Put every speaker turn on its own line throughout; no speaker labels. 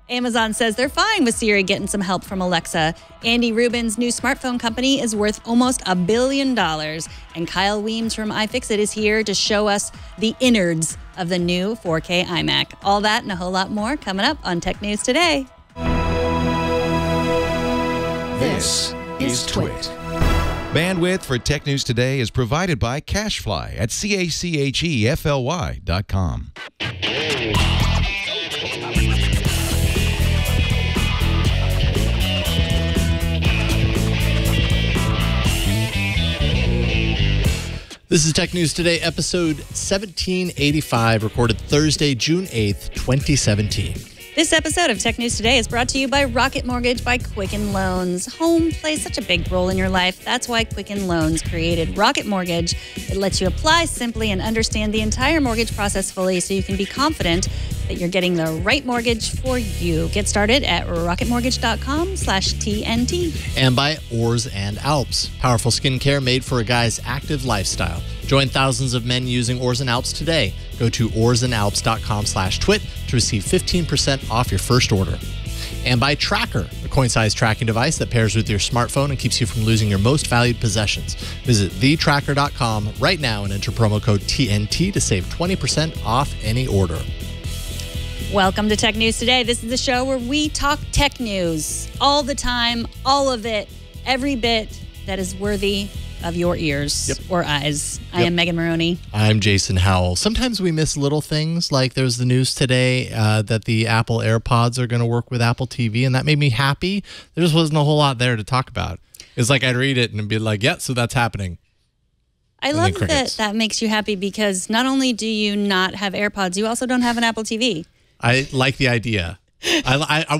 Amazon says they're fine with Siri getting some help from Alexa. Andy Rubin's new smartphone company is worth almost $1 billion. And Kyle Weems from iFixit is here to show us the innards of the new 4K iMac. All that and a whole lot more coming up on Tech News Today.
This is Twit.
Bandwidth for Tech News Today is provided by CashFly at CACHEFLY.com.
This is Tech News Today, episode 1785, recorded Thursday, June 8th, 2017.
This episode of Tech News Today is brought to you by Rocket Mortgage by Quicken Loans. Home plays such a big role in your life. That's why Quicken Loans created Rocket Mortgage. It lets you apply simply and understand the entire mortgage process fully so you can be confident that you're getting the right mortgage for you. Get started at rocketmortgage.com/TNT.
And by Oars and Alps, powerful skincare made for a guy's active lifestyle. Join thousands of men using Oars and Alps today. Go to oursandalps.com/twit to receive 15% off your first order. And by Tracker, a coin-sized tracking device that pairs with your smartphone and keeps you from losing your most valued possessions. Visit thetracker.com right now and enter promo code TNT to save 20% off any order.
Welcome to Tech News Today. This is the show where we talk tech news all the time, all of it, every bit that is worthy of your ears or eyes. I am Megan Maroney.
I'm Jason Howell. Sometimes we miss little things, like there's the news today that the Apple AirPods are going to work with Apple TV, and that made me happy. There just wasn't a whole lot there to talk about. It's like I'd read it and be like, yeah, so that's happening.
I love that that makes you happy because not only do you not have AirPods, you also don't have an Apple TV.
I like the idea. I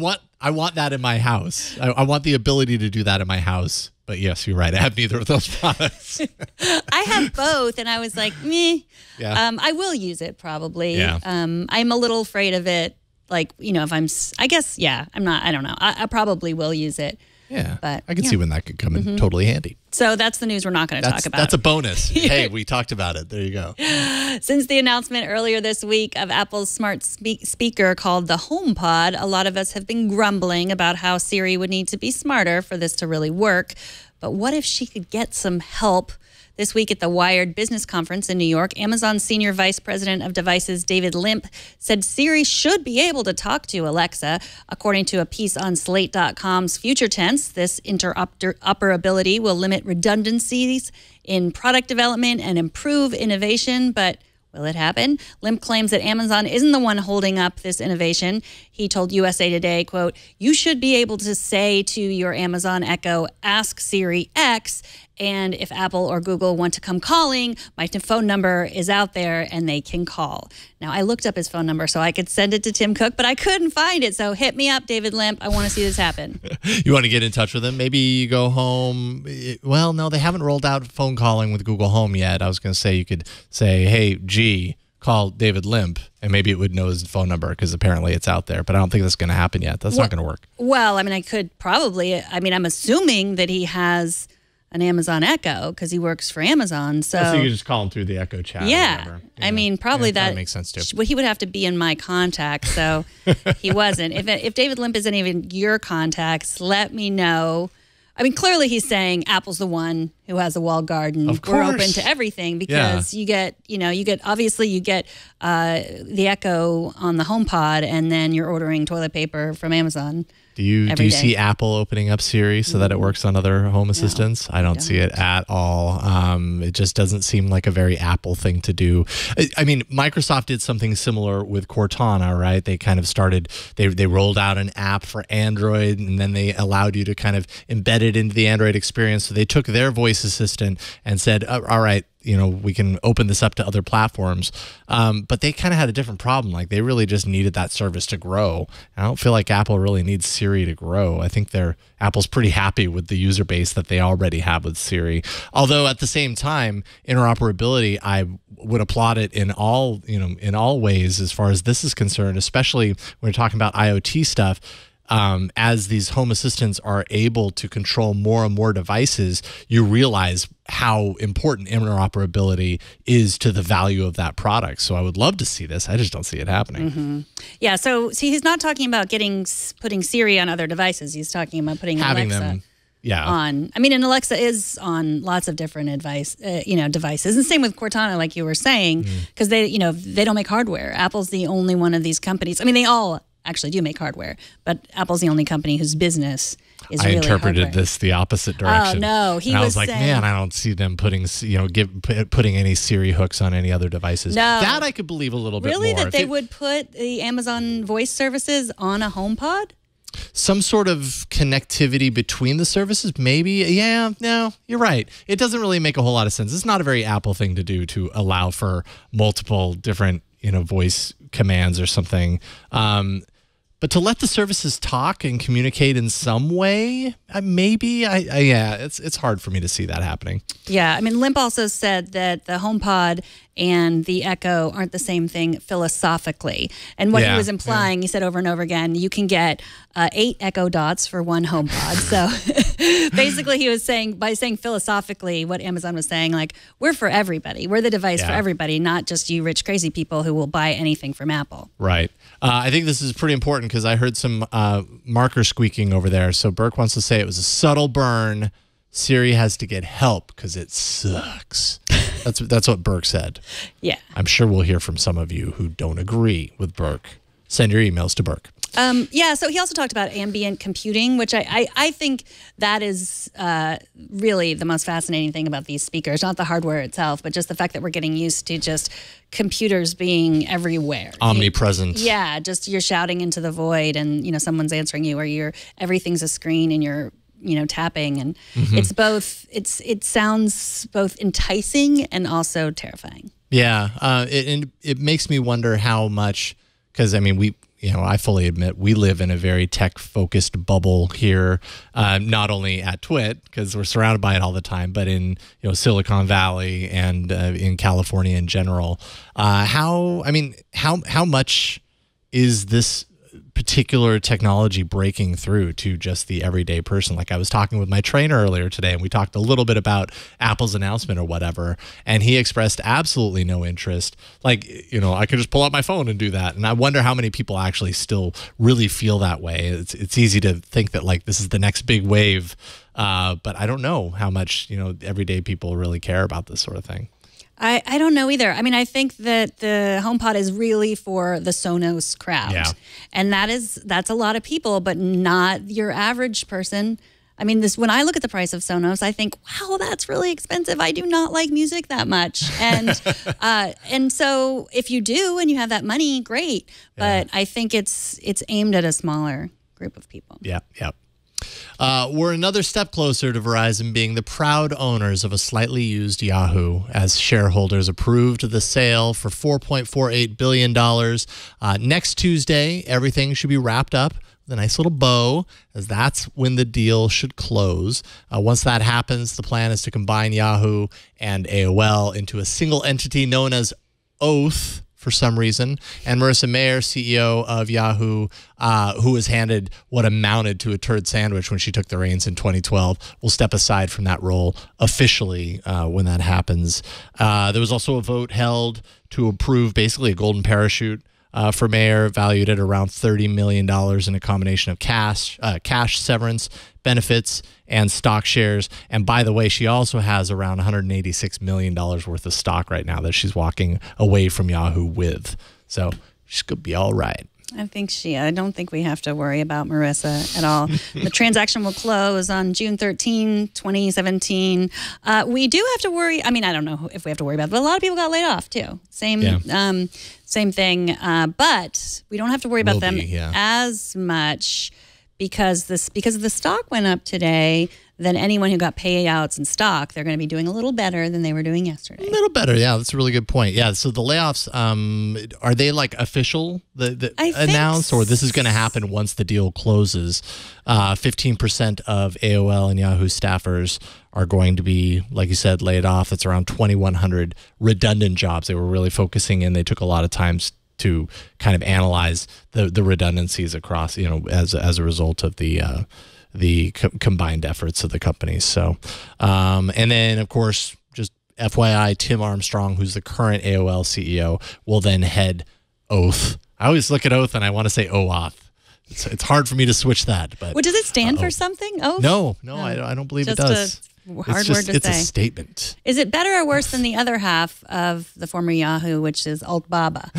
want that in my house. I want the ability to do that in my house. But yes, you're right. I have neither of those products.
I have both, and I was like, meh.
Yeah.
I will use it probably.
Yeah.
I'm a little afraid of it. Like, you know, if I'm, I guess, yeah, I'm not, I don't know. I probably will use it.
Yeah.
But
I can see when that could come in totally handy.
So that's the news we're not going to talk about.
That's a bonus. Hey, we talked about it. There you go.
Since the announcement earlier this week of Apple's smart speaker called the HomePod, a lot of us have been grumbling about how Siri would need to be smarter for this to really work. But what if she could get some help? This week at the Wired Business Conference in New York, Amazon's Senior Vice President of Devices, David Limp, said Siri should be able to talk to Alexa. According to a piece on Slate.com's Future Tense, this interoperability will limit redundancies in product development and improve innovation, but will it happen? Limp claims that Amazon isn't the one holding up this innovation. He told USA Today, quote, "You should be able to say to your Amazon Echo, ask Siri X, and if Apple or Google want to come calling, my phone number is out there and they can call." Now, I looked up his phone number so I could send it to Tim Cook, but I couldn't find it. So hit me up, David Limp. I want to see this happen.
You want to get in touch with him? Maybe you go home. Well, no, they haven't rolled out phone calling with Google Home yet. I was going to say you could say, hey, G, call David Limp, and maybe it would know his phone number because apparently it's out there. But I don't think that's going to happen yet. That's not going to work.
Well, I mean, I could probably. I mean, I'm assuming that he has an Amazon Echo because he works for Amazon. So
you could just call him through the Echo chat.
Yeah. I mean, probably that
makes sense too.
Well, he would have to be in my contacts, so he wasn't. If David Limp isn't even your contacts, let me know. I mean, clearly he's saying Apple's the one who has a walled garden.
Of course.
We're open to everything because you get the Echo on the HomePod, and then you're ordering toilet paper from Amazon.
Do you see Apple opening up Siri so that it works on other home assistants? I don't see it at all. It just doesn't seem like a very Apple thing to do. I mean, Microsoft did something similar with Cortana, right? They kind of started, they rolled out an app for Android, and then they allowed you to kind of embed it into the Android experience. So they took their voice assistant and said, all right, you know, we can open this up to other platforms. But they kind of had a different problem. Like, they really just needed that service to grow. I don't feel like Apple really needs Siri to grow. I think Apple's pretty happy with the user base that they already have with Siri. Although at the same time, interoperability, I would applaud it in all ways as far as this is concerned, especially when we're talking about IoT stuff. as these home assistants are able to control more and more devices, you realize how important interoperability is to the value of that product. So I would love to see this. I just don't see it happening.
Yeah, so see, he's not talking about putting Siri on other devices. He's talking about putting
Having
Alexa
them, yeah.
on. I mean, and Alexa is on lots of different devices. And same with Cortana, like you were saying, because they don't make hardware. Apple's the only one of these companies. I mean, they all actually do make hardware, but Apple's the only company whose business is really
interpreted
hardware.
this the opposite direction.
Oh no,
I was like, man, I don't see them putting any Siri hooks on any other devices.
No.
That I could believe a little bit more.
Really, that they would put the Amazon voice services on a HomePod?
Some sort of connectivity between the services, maybe. Yeah, no, you're right. It doesn't really make a whole lot of sense. It's not a very Apple thing to do, to allow for multiple different, voice commands or something. But to let the services talk and communicate in some way, maybe. It's hard for me to see that happening.
Yeah, I mean, Limp also said that the HomePod and the Echo aren't the same thing philosophically. And what he was implying, he said over and over again, you can get 8 Echo Dots for one HomePod. So basically he was saying, by saying philosophically, what Amazon was saying, like, we're for everybody. We're the device for everybody, not just you rich, crazy people who will buy anything from Apple.
Right. I think this is pretty important because I heard some marker squeaking over there. So Burke wants to say it was a subtle burn. Siri has to get help because it sucks. That's what Burke said.
Yeah.
I'm sure we'll hear from some of you who don't agree with Burke. Send your emails to Burke.
Yeah, so he also talked about ambient computing, which I think that is really the most fascinating thing about these speakers, not the hardware itself, but just the fact that we're getting used to just computers being everywhere.
Omnipresent.
Just you're shouting into the void and, someone's answering you, or everything's a screen and you're tapping, and it's both. It sounds both enticing and also terrifying.
Yeah, it makes me wonder how much, because I mean I fully admit we live in a very tech-focused bubble here, not only at TWiT because we're surrounded by it all the time, but in Silicon Valley and in California in general. How much is this particular technology breaking through to just the everyday person? Like I was talking with my trainer earlier today, and we talked a little bit about Apple's announcement or whatever, and he expressed absolutely no interest. Like, I could just pull out my phone and do that. And I wonder how many people actually still really feel that way. It's easy to think that like this is the next big wave, but I don't know how much, everyday people really care about this sort of thing.
I don't know either. I mean, I think that the HomePod is really for the Sonos crowd.
Yeah.
And that's a lot of people, but not your average person. I mean, when I look at the price of Sonos, I think, wow, that's really expensive. I do not like music that much. And and so if you do and you have that money, great. But I think it's aimed at a smaller group of people.
Yeah, yeah. We're another step closer to Verizon being the proud owners of a slightly used Yahoo, as shareholders approved the sale for $4.48 billion. Next Tuesday, everything should be wrapped up with a nice little bow, as that's when the deal should close. Once that happens, the plan is to combine Yahoo and AOL into a single entity known as Oath, for some reason. And Marissa Mayer, CEO of Yahoo, who was handed what amounted to a turd sandwich when she took the reins in 2012, will step aside from that role officially when that happens. There was also a vote held to approve basically a golden parachute for Mayer, valued at around $30 million in a combination of cash severance, benefits, and stock shares. And by the way, she also has around $186 million worth of stock right now that she's walking away from Yahoo with. So she's going to be all right.
I don't think we have to worry about Marissa at all. The transaction will close on June 13, 2017. We do have to worry. I mean, I don't know if we have to worry about it, but a lot of people got laid off too. Same thing. But we don't have to worry about them as much because the stock went up today. Then anyone who got payouts in stock, they're going to be doing a little better than they were doing yesterday. A
little better, yeah. That's a really good point. Yeah, so the layoffs, are they like official, announced, or this is going to happen once the deal closes? 15% of AOL and Yahoo staffers are going to be, like you said, laid off. That's around 2,100 redundant jobs they were really focusing in. They took a lot of time to kind of analyze the redundancies across, as a result of the combined efforts of the companies. So, and then of course, just FYI, Tim Armstrong, who's the current AOL CEO, will then head Oath. I always look at Oath and I want to say OAuth. It's hard for me to switch that. But
does it stand for something? Oath?
No, I don't believe it does.
Hard word to say.
It's a statement.
Is it better or worse than the other half of the former Yahoo, which is Altbaba?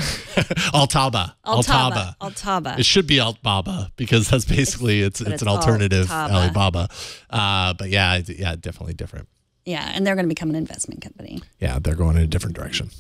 Altaba. It should be Altbaba because that's basically it's an alternative Alibaba. But yeah, definitely different.
Yeah, and they're going to become an investment company.
Yeah, they're going in a different direction.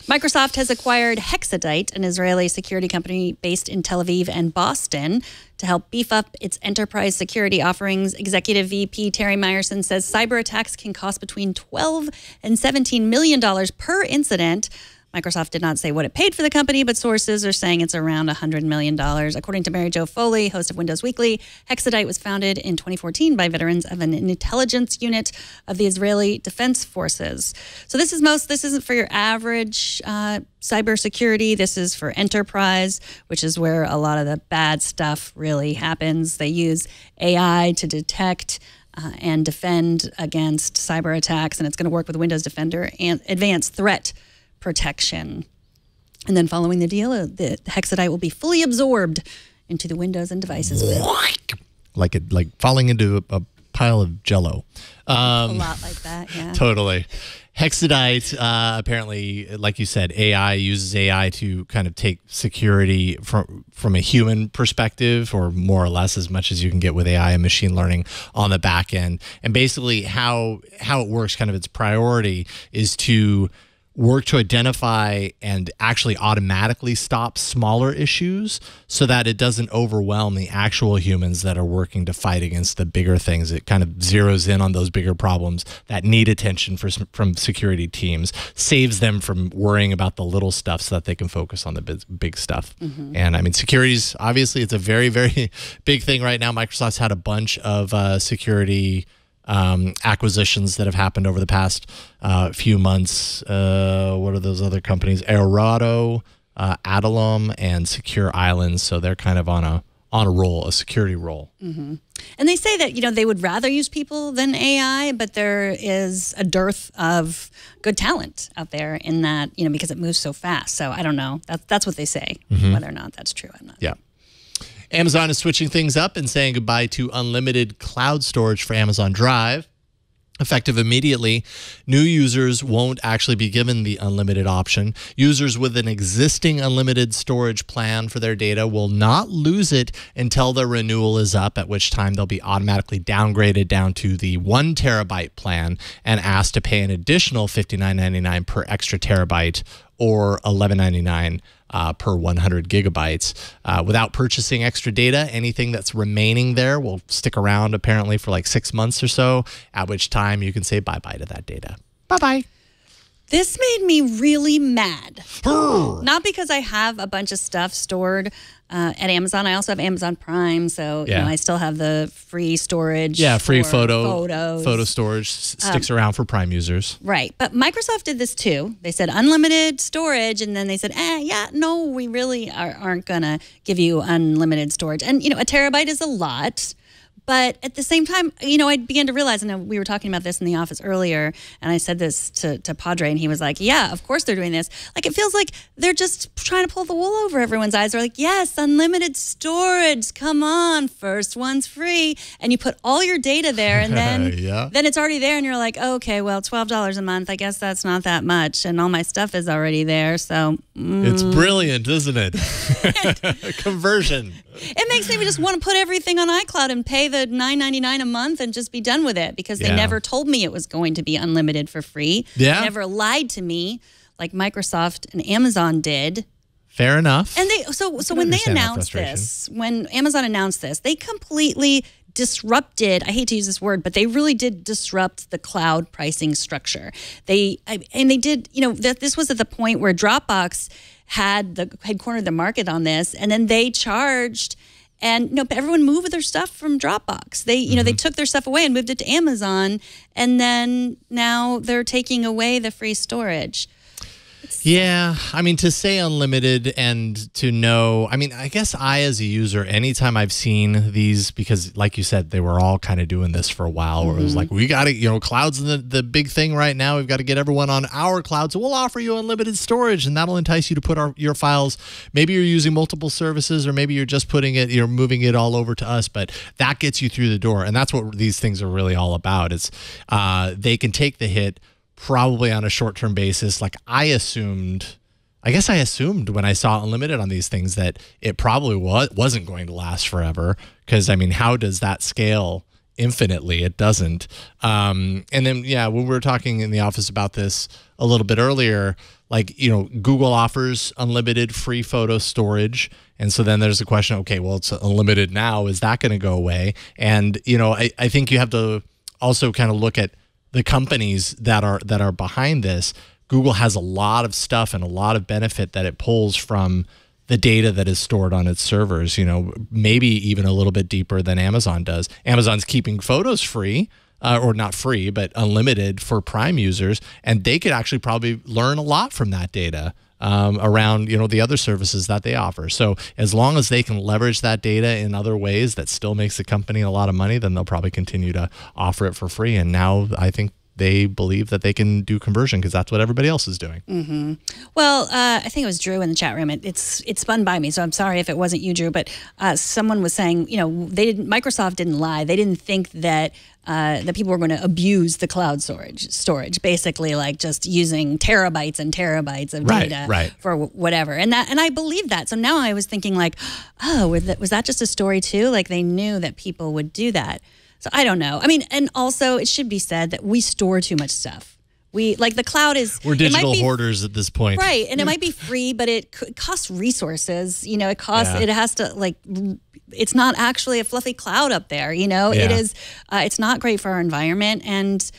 Microsoft has acquired Hexadite, an Israeli security company based in Tel Aviv and Boston, to help beef up its enterprise security offerings. Executive VP Terry Myerson says cyber attacks can cost between $12 and $17 million per incident. Microsoft did not say what it paid for the company, but sources are saying it's around $100 million. According to Mary Jo Foley, host of Windows Weekly, Hexadite was founded in 2014 by veterans of an intelligence unit of the Israeli Defense Forces. So this isn't for your average cybersecurity. This is for enterprise, which is where a lot of the bad stuff really happens. They use AI to detect and defend against cyber attacks, and it's going to work with Windows Defender and Advanced Threat Protection. And then following the deal, the Hexadite will be fully absorbed into the Windows and devices.
Like falling into a pile of Jell-O.
A lot like that, yeah.
Totally. Hexadite, apparently, like you said, uses AI to kind of take security from a human perspective, or more or less as much as you can get with AI and machine learning on the back end. And basically how it works, kind of its priority is to work to identify and actually automatically stop smaller issues so that it doesn't overwhelm the actual humans that are working to fight against the bigger things. It kind of zeroes in on those bigger problems that need attention from security teams, saves them from worrying about the little stuff so that they can focus on the big stuff. Mm-hmm. And I mean, security's obviously, it's a very, very big thing right now. Microsoft's had a bunch of security acquisitions that have happened over the past few months. What are those other companies? Aorado, Adalom, and Secure Islands. So they're kind of on a roll, a security roll.
Mm-hmm. And they say that they would rather use people than AI, but there is a dearth of good talent out there in that because it moves so fast. So I don't know. That's what they say. Mm-hmm. Whether or not that's true, I'm not.
Yeah. Amazon is switching things up and saying goodbye to unlimited cloud storage for Amazon Drive. Effective immediately, new users won't actually be given the unlimited option. Users with an existing unlimited storage plan for their data will not lose it until their renewal is up, at which time they'll be automatically downgraded down to the 1 terabyte plan and asked to pay an additional $59.99 per extra terabyte or $11.99 per 100 gigabytes. Without purchasing extra data, anything that's remaining there will stick around apparently for like 6 months or so, at which time you can say bye-bye to that data. Bye-bye.
This made me really mad. Not because I have a bunch of stuff stored at Amazon. I also have Amazon Prime, so I still have the free storage.
Yeah, free
photos.
Photo storage sticks around for Prime users.
Right, but Microsoft did this too. They said unlimited storage, and then they said, no, we really aren't going to give you unlimited storage. And, a terabyte is a lot. But at the same time, I began to realize, and we were talking about this in the office earlier, and I said this to Padre, and he was like, yeah, of course they're doing this. Like, it feels like they're just trying to pull the wool over everyone's eyes. They're like, yes, unlimited storage, come on, first one's free. And you put all your data there, and then, then it's already there, and you're like, okay, well, $12 a month, I guess that's not that much, and all my stuff is already there, so.
It's brilliant, isn't it? Conversion.
It makes me just want to put everything on iCloud and pay the $9.99 a month and just be done with it, because they never told me it was going to be unlimited for free. Yeah. They never lied to me like Microsoft and Amazon did.
Fair enough.
And when they announced this, when Amazon announced this, they completely disrupted, I hate to use this word, but they really did disrupt the cloud pricing structure. They did, this was at the point where Dropbox had cornered the market on this, and then they charged, and everyone moved their stuff from Dropbox. They they took their stuff away and moved it to Amazon, and then now they're taking away the free storage.
Yeah, I mean, to say unlimited and to know, I mean, I guess I, as a user, anytime I've seen these, because like you said, they were all kind of doing this for a while, where it was like, we got to, cloud's the big thing right now. We've got to get everyone on our cloud, so we'll offer you unlimited storage, and that'll entice you to put your files. Maybe you're using multiple services, or maybe you're just you're moving it all over to us, but that gets you through the door, and that's what these things are really all about. It's they can take the hit probably on a short-term basis. Like I guess I assumed when I saw unlimited on these things that it probably wasn't going to last forever, because I mean, how does that scale infinitely? It doesn't. And then, yeah, when we were talking in the office about this a little bit earlier, like, Google offers unlimited free photo storage. And so then there's the question, okay, well, it's unlimited now. Is that going to go away? And, I think you have to also kind of look at the companies that are behind this. Google has a lot of stuff and a lot of benefit that it pulls from the data that is stored on its servers, maybe even a little bit deeper than Amazon does. Amazon's keeping photos free, or not free, but unlimited for Prime users, and they could actually probably learn a lot from that data around the other services that they offer. So as long as they can leverage that data in other ways that still makes the company a lot of money, then they'll probably continue to offer it for free. And now I think they believe that they can do conversion because that's what everybody else is doing.
Mm-hmm. Well, I think it was Drew in the chat room. It spun by me, so I'm sorry if it wasn't you, Drew. But someone was saying, Microsoft didn't lie. They didn't think that that people were going to abuse the cloud storage, basically like just using terabytes and terabytes of data for whatever. And I believe that. So now I was thinking like, oh, was that just a story too? Like they knew that people would do that. So I don't know. I mean, and also it should be said that we store too much stuff. The cloud is...
We're digital hoarders at this point.
Right. And it might be free, but it costs resources. It costs, it has to it's not actually a fluffy cloud up there. It is, it's not great for our environment. And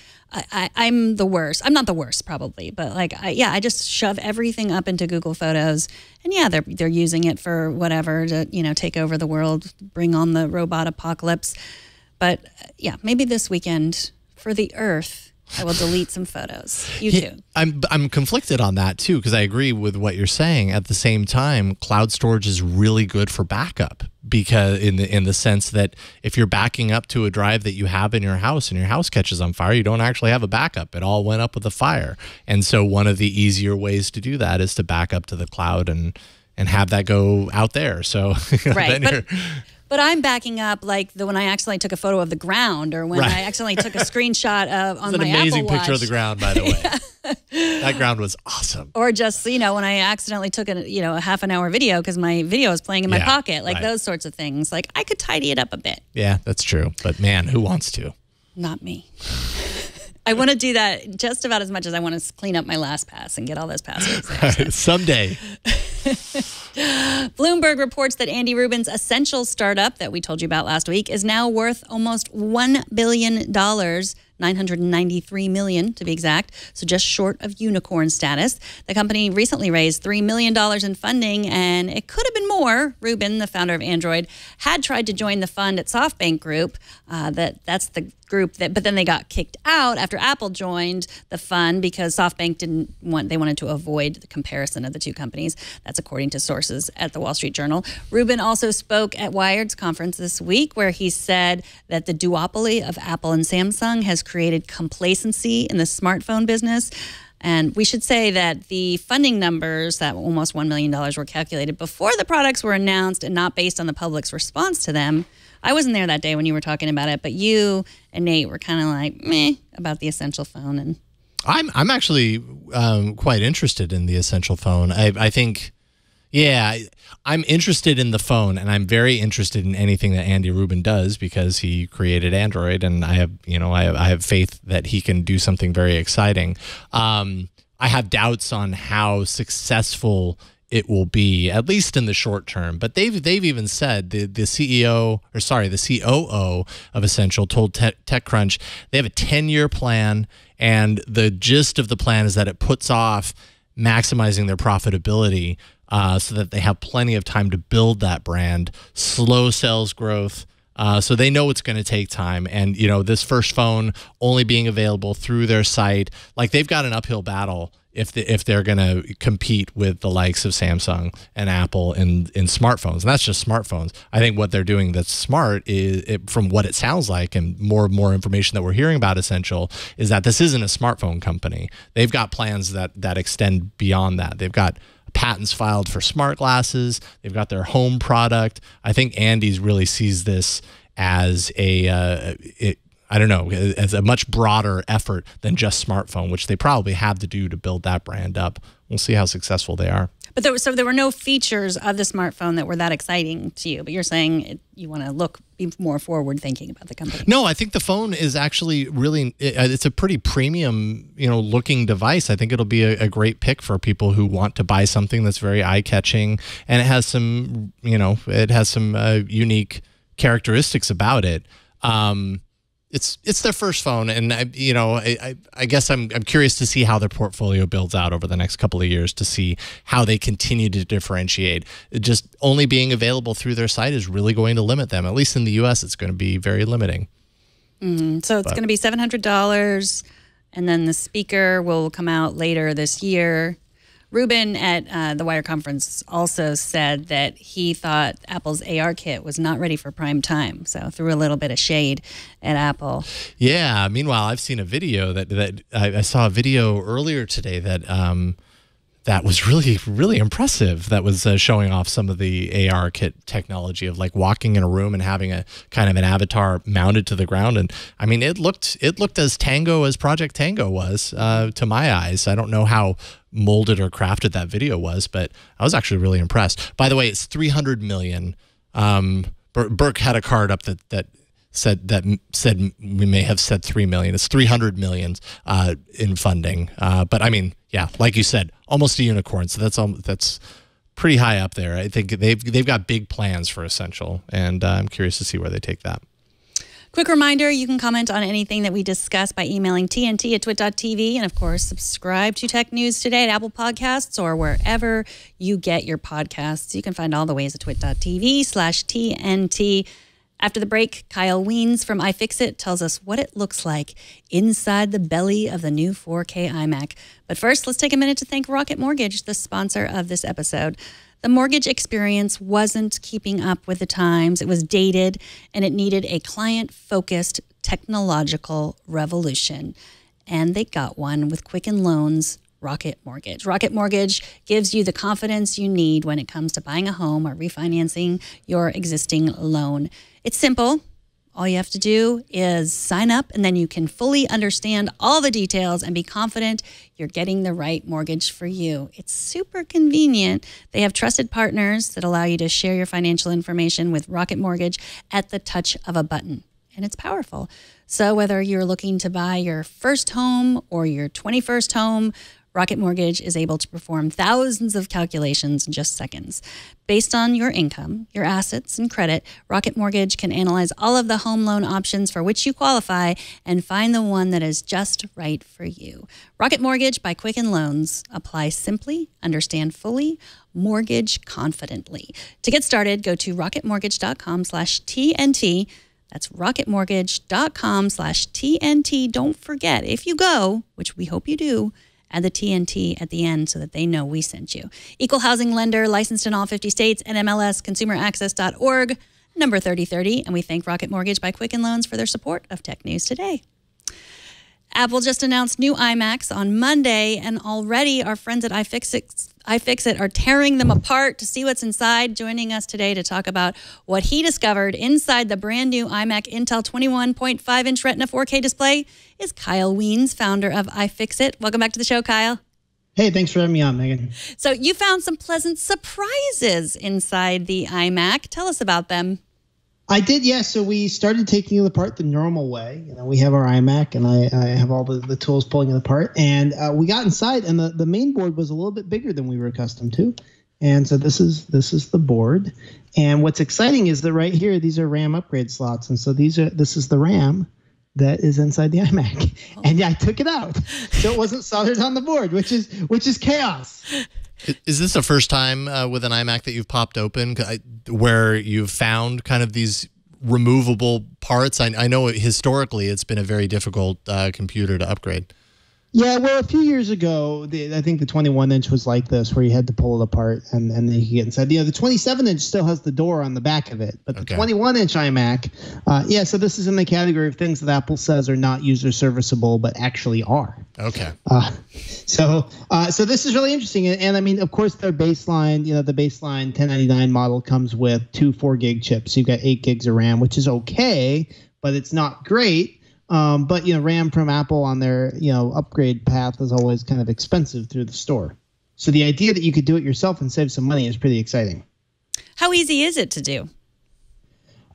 I'm the worst. I'm not the worst probably, but I just shove everything up into Google Photos, and yeah, they're using it for whatever to, take over the world, bring on the robot apocalypse. But yeah, maybe this weekend for the Earth, I will delete some photos. You too.
I'm conflicted on that too, because I agree with what you're saying. At the same time, cloud storage is really good for backup, because in the sense that if you're backing up to a drive that you have in your house and your house catches on fire, you don't actually have a backup. It all went up with a fire. And so one of the easier ways to do that is to back up to the cloud and have that go out there. So
right. But I'm backing up when I accidentally took a photo of the ground, or when I accidentally took a screenshot of on my Apple Watch. It's an amazing
picture of the ground, by the way. That ground was awesome.
Or just, when I accidentally took a half an hour video because my video was playing in my pocket, those sorts of things. I could tidy it up a bit.
Yeah, that's true. But man, who wants to?
Not me. I want to do that just about as much as I want to clean up my LastPass and get all those passwords there.
Someday.
Bloomberg reports that Andy Rubin's Essential startup that we told you about last week is now worth almost $1 billion, $993 million to be exact, so just short of unicorn status. The company recently raised $3 million in funding, and it could have been more. Rubin, the founder of Android, had tried to join the fund at SoftBank Group. That's the group but then they got kicked out after Apple joined the fund because SoftBank they wanted to avoid the comparison of the two companies. That's according to sources at the Wall Street Journal. Rubin also spoke at Wired's conference this week, where he said that the duopoly of Apple and Samsung has created complacency in the smartphone business. And we should say that the funding numbers, that almost $1 million, were calculated before the products were announced and not based on the public's response to them. I wasn't there that day when you were talking about it, but you and Nate were kind of like meh about the Essential phone. And
I'm actually quite interested in the Essential phone. I think, yeah, I'm interested in the phone, and I'm very interested in anything that Andy Rubin does because he created Android, and I have faith that he can do something very exciting. I have doubts on how successful it will be, at least in the short term. But they've even said, the COO of Essential told TechCrunch they have a 10-year plan, and the gist of the plan is that it puts off maximizing their profitability so that they have plenty of time to build that brand, slow sales growth. So they know it's going to take time. And, this first phone only being available through their site, they've got an uphill battle if they're going to compete with the likes of Samsung and Apple in smartphones. And that's just smartphones. I think what they're doing that's smart is, from what it sounds like, and more information that we're hearing about Essential, is that this isn't a smartphone company. They've got plans that extend beyond that. They've got patents filed for smart glasses. They've got their home product. I think Andy's really sees this as I don't know, as a much broader effort than just smartphone, which they probably have to do to build that brand up. We'll see how successful they are.
But there were no features of the smartphone that were that exciting to you. But you're saying you want to be more forward thinking about the company.
No, I think the phone is actually really, it's a pretty premium, looking device. I think it'll be a great pick for people who want to buy something that's very eye catching, and it has some, unique characteristics about it. It's their first phone, and I guess I'm curious to see how their portfolio builds out over the next couple of years, to see how they continue to differentiate. Just only being available through their site is really going to limit them. At least in the U.S., it's going to be very limiting.
So it's going to be $700, and then the speaker will come out later this year. Ruben at the Wire Conference also said that he thought Apple's AR kit was not ready for prime time, so threw a little bit of shade at Apple.
Yeah. Meanwhile, I've seen a video that I saw a video earlier today that was really, really impressive. That was showing off some of the AR kit technology of like walking in a room and having a kind of an avatar mounted to the ground. And I mean, it looked as tango as Project Tango was to my eyes. I don't know how molded or crafted that video was, but I was actually really impressed. By the way, it's $300 million. Burke had a card up that said we may have said $3 million. It's $300 million in funding. But I mean, yeah, like you said, almost a unicorn. So that's pretty high up there. I think they've got big plans for Essential, and I'm curious to see where they take that.
Quick reminder, you can comment on anything that we discuss by emailing tnt@twit.tv, and of course, subscribe to Tech News Today at Apple Podcasts or wherever you get your podcasts. You can find all the ways at twit.tv/TNT. After the break, Kyle Wiens from iFixit tells us what it looks like inside the belly of the new 4K iMac. But first, let's take a minute to thank Rocket Mortgage, the sponsor of this episode. The mortgage experience wasn't keeping up with the times. It was dated, and it needed a client-focused technological revolution. And they got one with Quicken Loans, Rocket Mortgage. Rocket Mortgage gives you the confidence you need when it comes to buying a home or refinancing your existing loan. It's simple. All you have to do is sign up, and then you can fully understand all the details and be confident you're getting the right mortgage for you. It's super convenient. They have trusted partners that allow you to share your financial information with Rocket Mortgage at the touch of a button, and it's powerful. So whether you're looking to buy your first home or your 21st home, Rocket Mortgage is able to perform thousands of calculations in just seconds. Based on your income, your assets, and credit, Rocket Mortgage can analyze all of the home loan options for which you qualify and find the one that is just right for you. Rocket Mortgage by Quicken Loans. Apply simply, understand fully, mortgage confidently. To get started, go to rocketmortgage.com/TNT. That's rocketmortgage.com/TNT. Don't forget, if you go, which we hope you do, add the TNT at the end so that they know we sent you. Equal housing lender, licensed in all 50 states, NMLS, consumeraccess.org, number 3030. And we thank Rocket Mortgage by Quicken Loans for their support of Tech News Today. Apple just announced new iMacs on Monday, and already our friends at iFixit are tearing them apart to see what's inside. Joining us today to talk about what he discovered inside the brand new iMac Intel 21.5-inch Retina 4K display is Kyle Wiens, founder of iFixit. Welcome back to the show, Kyle.
Hey, thanks for having me on, Megan.
So you found some pleasant surprises inside the iMac. Tell us about them.
I did, yes. So we started taking it apart the normal way. We have our iMac, and I have all the tools pulling it apart. And we got inside, and the main board was a little bit bigger than we were accustomed to. And so this is the board. And what's exciting is that right here, these are RAM upgrade slots. And so this is the RAM that is inside the iMac. Oh. And yeah, I took it out, so it wasn't soldered on the board, which is chaos.
Is this the first time with an iMac that you've popped open where you've found kind of these removable parts? I know historically it's been a very difficult computer to upgrade.
Yeah, well, a few years ago, I think the 21-inch was like this, where you had to pull it apart and then you could get inside. The 27-inch still has the door on the back of it, but the 21-inch iMac, so this is in the category of things that Apple says are not user serviceable, but actually are.
Okay.
So this is really interesting, and I mean, of course, their baseline, the baseline 1099 model comes with 2 4-gig chips. So you've got 8 gigs of RAM, which is okay, but it's not great. But RAM from Apple on their upgrade path is always kind of expensive through the store. So the idea that you could do it yourself and save some money is pretty exciting.
How easy is it to do?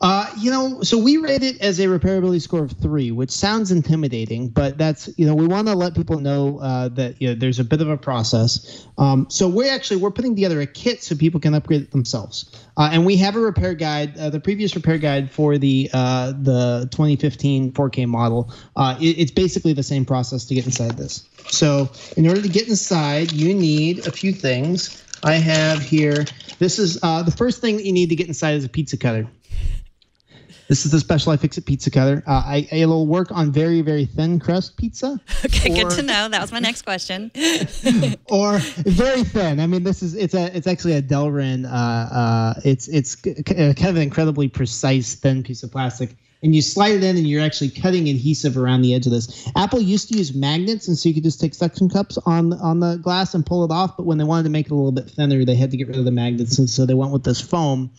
So we rate it as a repairability score of 3, which sounds intimidating, but that's, we want to let people know that there's a bit of a process. So we're putting together a kit so people can upgrade it themselves. And we have a repair guide, the previous repair guide for the 2015 4K model. It's basically the same process to get inside this. So in order to get inside, you need a few things. I have here, this is the first thing that you need to get inside is a pizza cutter. This is the Special iFixit pizza cutter. It'll work on very, very thin crust pizza.
Okay, good to know. That was my next question.
Or very thin. I mean, it's actually a Delrin. It's kind of an incredibly precise thin piece of plastic. And you slide it in, and you're actually cutting adhesive around the edge of this. Apple used to use magnets, and so you could just take suction cups on the glass and pull it off. But when they wanted to make it a little bit thinner, they had to get rid of the magnets, and so they went with this foam.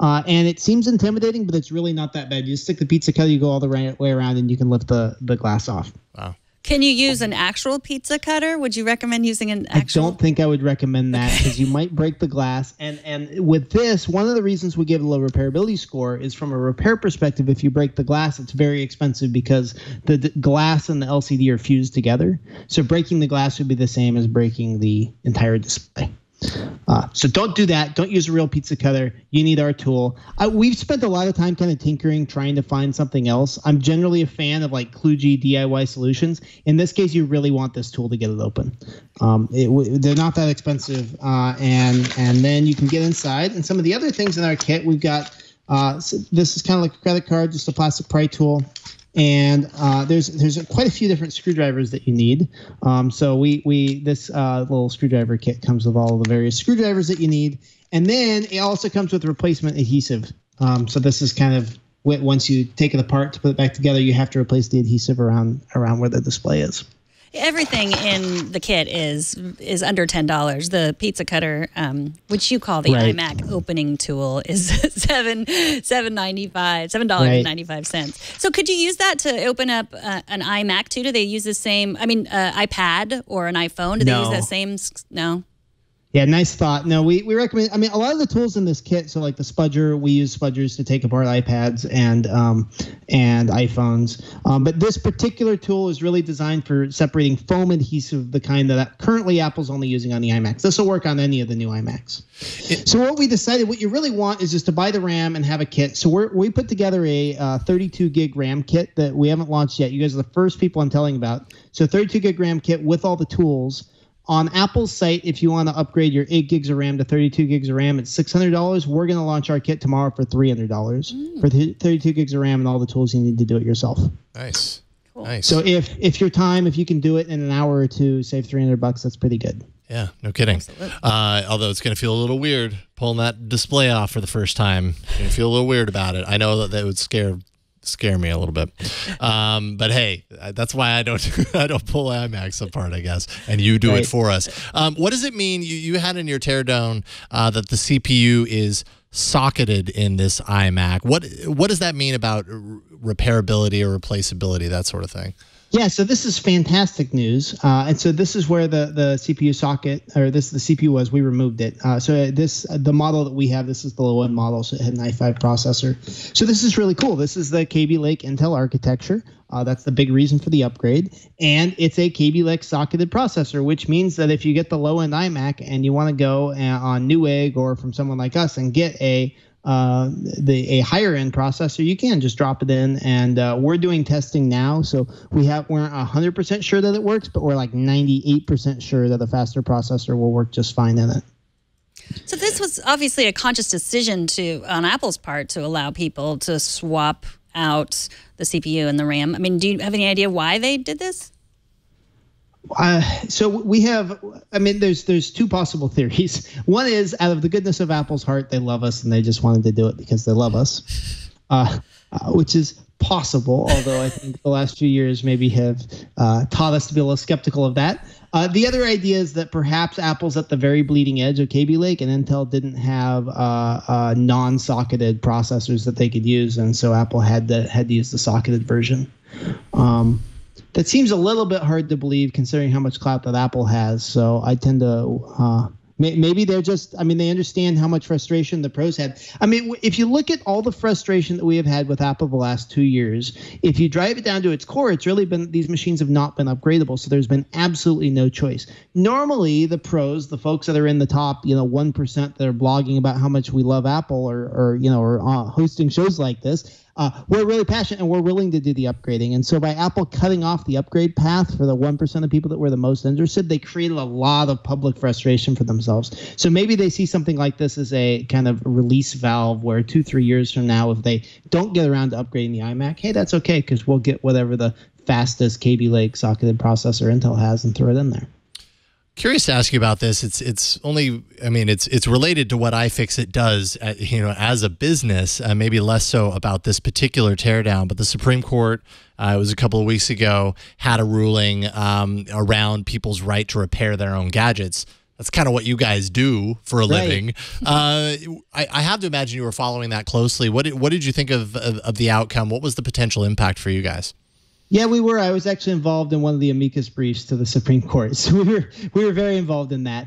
And it seems intimidating, but it's really not that bad. You just stick the pizza cutter, you go all the way around, and you can lift the glass off.
Wow.
Can you use an actual pizza cutter? Would you recommend using an actual?
I don't think I would recommend that because you might break the glass. And with this, one of the reasons we give a low repairability score is from a repair perspective. If you break the glass, it's very expensive because the glass and the LCD are fused together. So breaking the glass would be the same as breaking the entire display. So don't do that. Don't use a real pizza cutter. You need our tool. We've spent a lot of time kind of tinkering, trying to find something else. I'm generally a fan of like kludgy DIY solutions. In this case, you really want this tool to get it open. They're not that expensive, and then you can get inside. And some of the other things in our kit, we've got. This is kind of like a credit card, just a plastic pry tool. And there's quite a few different screwdrivers that you need. So this little screwdriver kit comes with all the various screwdrivers that you need, and then it also comes with replacement adhesive. So this is kind of once you take it apart to put it back together, you have to replace the adhesive around where the display is.
Everything in the kit is under $10. The pizza cutter, which you call the iMac opening tool, is $7.95. So could you use that to open up an iMac too? Do they use the same? I mean, iPad or an iPhone? Do they use that same? No.
Yeah, nice thought. No, we recommend. I mean, a lot of the tools in this kit. So, like the spudger, we use spudgers to take apart iPads and iPhones. But this particular tool is really designed for separating foam adhesive, the kind that currently Apple's only using on the iMacs. This will work on any of the new iMacs. So what we decided, what you really want is just to buy the RAM and have a kit. So we put together a 32 gig RAM kit that we haven't launched yet. You guys are the first people I'm telling about. So 32 gig RAM kit with all the tools. On Apple's site, if you want to upgrade your 8 gigs of RAM to 32 gigs of RAM, it's $600. We're going to launch our kit tomorrow for $300 for 32 gigs of RAM and all the tools you need to do it yourself.
Nice.
Cool.
Nice.
So if you can do it in an hour or two, save $300, that's pretty good.
Yeah, no kidding. Although it's going to feel a little weird pulling that display off for the first time. You're going to feel a little weird about it. I know that would scare me a little bit, but hey, that's why I don't pull iMacs apart, I guess, and you do it for us. What does it mean? You had in your teardown that the CPU is socketed in this iMac. What does that mean about repairability or replaceability, that sort of thing?
Yeah, so this is fantastic news. And so this is where the CPU socket, or the CPU was, we removed it. The model that we have, this is the low-end model, so it had an i5 processor. So this is really cool. This is the Kaby Lake Intel architecture. That's the big reason for the upgrade. And it's a Kaby Lake socketed processor, which means that if you get the low-end iMac and you want to go on Newegg or from someone like us and get a higher end processor, you can just drop it in, and we're doing testing now, so we're 100% sure that it works, but we're like 98% sure that a faster processor will work just fine in it.
So this was obviously a conscious decision on Apple's part to allow people to swap out the CPU and the RAM. I mean, do you have any idea why they did this?
So we have, I mean, there's two possible theories. One is, out of the goodness of Apple's heart, they love us and they just wanted to do it because they love us, which is possible, although I think the last few years maybe have taught us to be a little skeptical of that. The other idea is that perhaps Apple's at the very bleeding edge of Kaby Lake, and Intel didn't have non-socketed processors that they could use, and so Apple had to use the socketed version. That seems a little bit hard to believe considering how much clout that Apple has. So I tend to maybe they're just, I mean, they understand how much frustration the pros had. I mean, if you look at all the frustration that we have had with Apple the last 2 years, if you drive it down to its core, it's really been, these machines have not been upgradable. So there's been absolutely no choice. Normally the pros, the folks that are in the top, 1% that are blogging about how much we love Apple or hosting shows like this, we're really passionate and we're willing to do the upgrading. And so by Apple cutting off the upgrade path for the 1% of people that were the most interested, they created a lot of public frustration for themselves. So maybe they see something like this as a kind of release valve where 2-3 years from now, if they don't get around to upgrading the iMac, hey, that's okay, because we'll get whatever the fastest Kaby Lake socketed processor Intel has and throw it in there.
Curious to ask you about this. It's only, I mean, it's related to what iFixit does, as a business. Maybe less so about this particular teardown. But the Supreme Court, it was a couple of weeks ago, had a ruling around people's right to repair their own gadgets. That's kind of what you guys do for a living. I have to imagine you were following that closely. What did you think of the outcome? What was the potential impact for you guys?
Yeah, we were. I was actually involved in one of the amicus briefs to the Supreme Court, so we were very involved in that.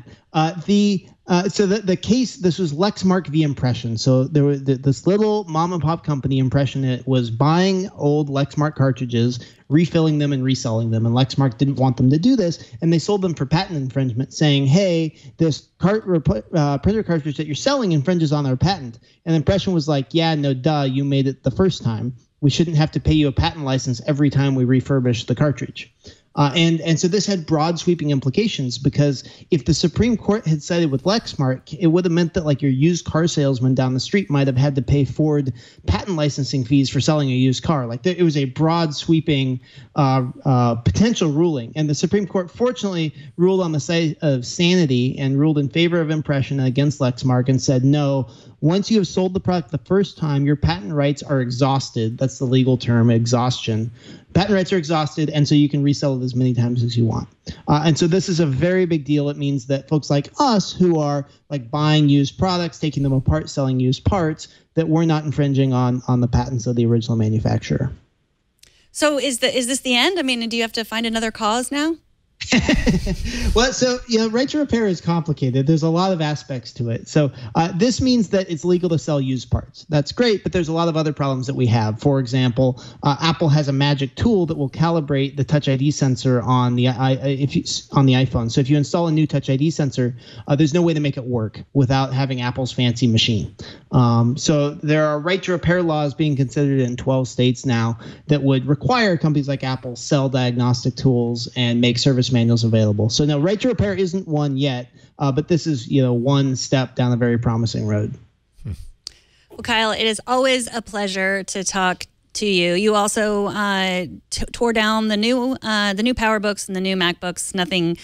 So the case, this was Lexmark v. Impression. So there was this little mom and pop company, Impression, it was buying old Lexmark cartridges, refilling them and reselling them, and Lexmark didn't want them to do this, and they sold them for patent infringement, saying, "Hey, this printer cartridge that you're selling infringes on our patent." And Impression was like, "Yeah, no, duh, you made it the first time. We shouldn't have to pay you a patent license every time we refurbish the cartridge." And so this had broad sweeping implications, because if the Supreme Court had sided with Lexmark, it would have meant that like your used car salesman down the street might have had to pay Ford patent licensing fees for selling a used car. Like it was a broad sweeping potential ruling. And the Supreme Court fortunately ruled on the side of sanity and ruled in favor of Impression and against Lexmark and said, no, once you have sold the product the first time, your patent rights are exhausted. That's the legal term, exhaustion. Patent rights are exhausted, and so you can resell it as many times as you want. And so this is a very big deal. It means that folks like us who are like buying used products, taking them apart, selling used parts, that we're not infringing on the patents of the original manufacturer.
So is this the end? I mean, do you have to find another cause now?
Well, so, right to repair is complicated. There's a lot of aspects to it. So this means that it's legal to sell used parts. That's great, but there's a lot of other problems that we have. For example, Apple has a magic tool that will calibrate the Touch ID sensor on the iPhone. So if you install a new Touch ID sensor, there's no way to make it work without having Apple's fancy machine. So there are right to repair laws being considered in 12 states now that would require companies like Apple sell diagnostic tools and make service manuals available. So no, right to repair isn't one yet, but this is one step down a very promising road.
Well, Kyle, it is always a pleasure to talk to you. You also tore down the new PowerBooks and the new MacBooks. Nothing,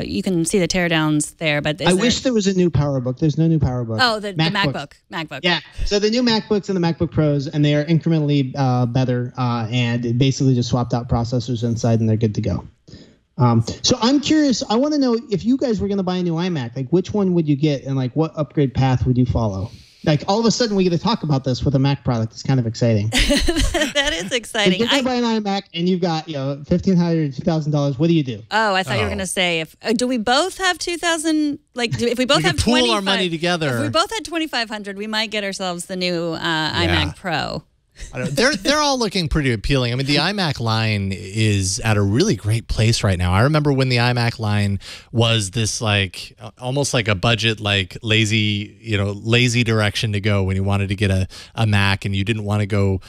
you can see the teardowns there. But
I wish there was a new PowerBook. There's no new PowerBook.
Oh, the MacBook.
Yeah. So the new MacBooks and the MacBook Pros, and they are incrementally better, and it basically just swapped out processors inside, and they're good to go. So I'm curious. I want to know if you guys were going to buy a new iMac, like which one would you get, and like what upgrade path would you follow? Like all of a sudden we get to talk about this with a Mac product. It's kind of exciting.
That is exciting.
If you're going to buy an iMac and you've got $1,500, $2,000, what do you do?
Oh, I thought you were going to say do we both have 2,000? Like if we both have
pool our money together.
If we both had 2,500, we might get ourselves the new iMac Pro.
I don't know. They're all looking pretty appealing. I mean, the iMac line is at a really great place right now. I remember when the iMac line was this like almost like a budget, like lazy direction to go when you wanted to get a Mac and you didn't want to go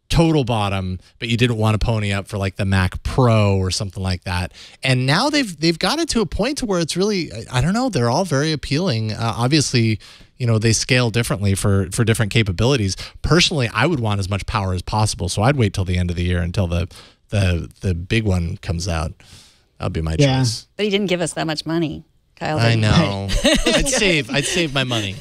total bottom, but you didn't want to pony up for like the Mac Pro or something like that. And now they've got it to a point to where it's really, I don't know, they're all very appealing. Obviously, they scale differently for different capabilities. Personally, I would want as much power as possible, so I'd wait till the end of the year until the big one comes out. That'll be my
Yeah.
choice.
But he didn't give us that much money. Kyle
I
didn't.
know. I'd save my money.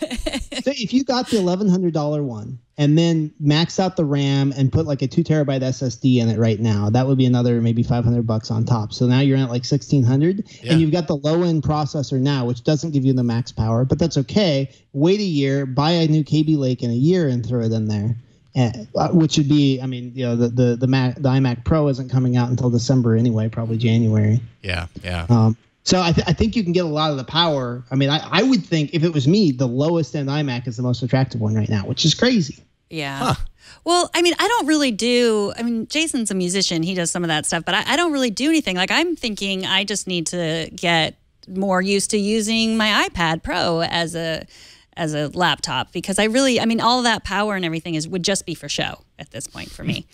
So if you got the $1,100 one and then max out the RAM and put like a 2 terabyte SSD in it right now, that would be another maybe $500 on top. So now you're at like 1,600, and you've got the low end processor now, which doesn't give you the max power, but that's okay. Wait a year, buy a new KB Lake in a year, and throw it in there. Which would be, I mean, you know, the iMac Pro isn't coming out until December anyway, probably January.
Yeah.
So I think you can get a lot of the power. I mean, I would think if it was me, the lowest end iMac is the most attractive one right now, which is crazy.
Yeah.
Huh.
Well, I mean, Jason's a musician. He does some of that stuff, but I don't really do anything. Like, I'm thinking I just need to get more used to using my iPad Pro as a laptop, because all of that power and everything would just be for show at this point for me.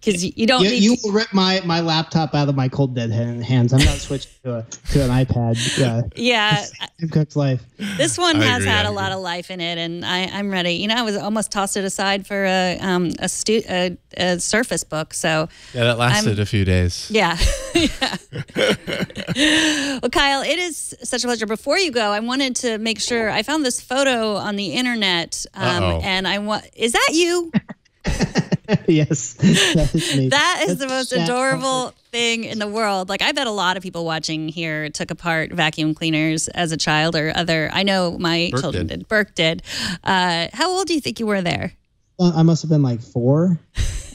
Because you don't need
you will rip my laptop out of my cold dead hands. I'm not switching to an iPad.
Yeah.
Tim Cook's life.
This one has
agree,
had
I
a lot of life in it, and I'm ready. You know, I was almost tossed it aside for a Surface Book. So
Yeah, that lasted a few days.
yeah. Well, Kyle, it is such a pleasure. Before you go, I wanted to make sure I found this photo on the internet, and is that you?
Yes, that is me.
That is the most adorable thing in the world. Like, I bet a lot of people watching here took apart vacuum cleaners as a child or other. I know my children did. Burke did. How old do you think you were there?
I must have been like 4.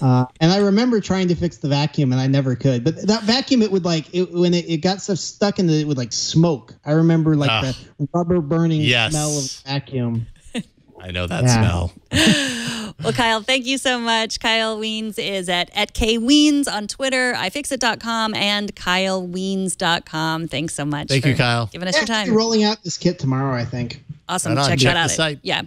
And I remember trying to fix the vacuum, and I never could. But that vacuum, it would when it got stuff stuck in it would like smoke. I remember the rubber burning smell of the vacuum.
I know that smell.
Well, Kyle, thank you so much. Kyle Wiens is at kweens on Twitter, ifixit.com, and kylewiens.com. Thanks so much.
Thank you, Kyle.
Giving us your time.
Rolling out this kit tomorrow, I think.
Awesome.
Right on.
Check
Check
that
the
out.
site.
Yeah.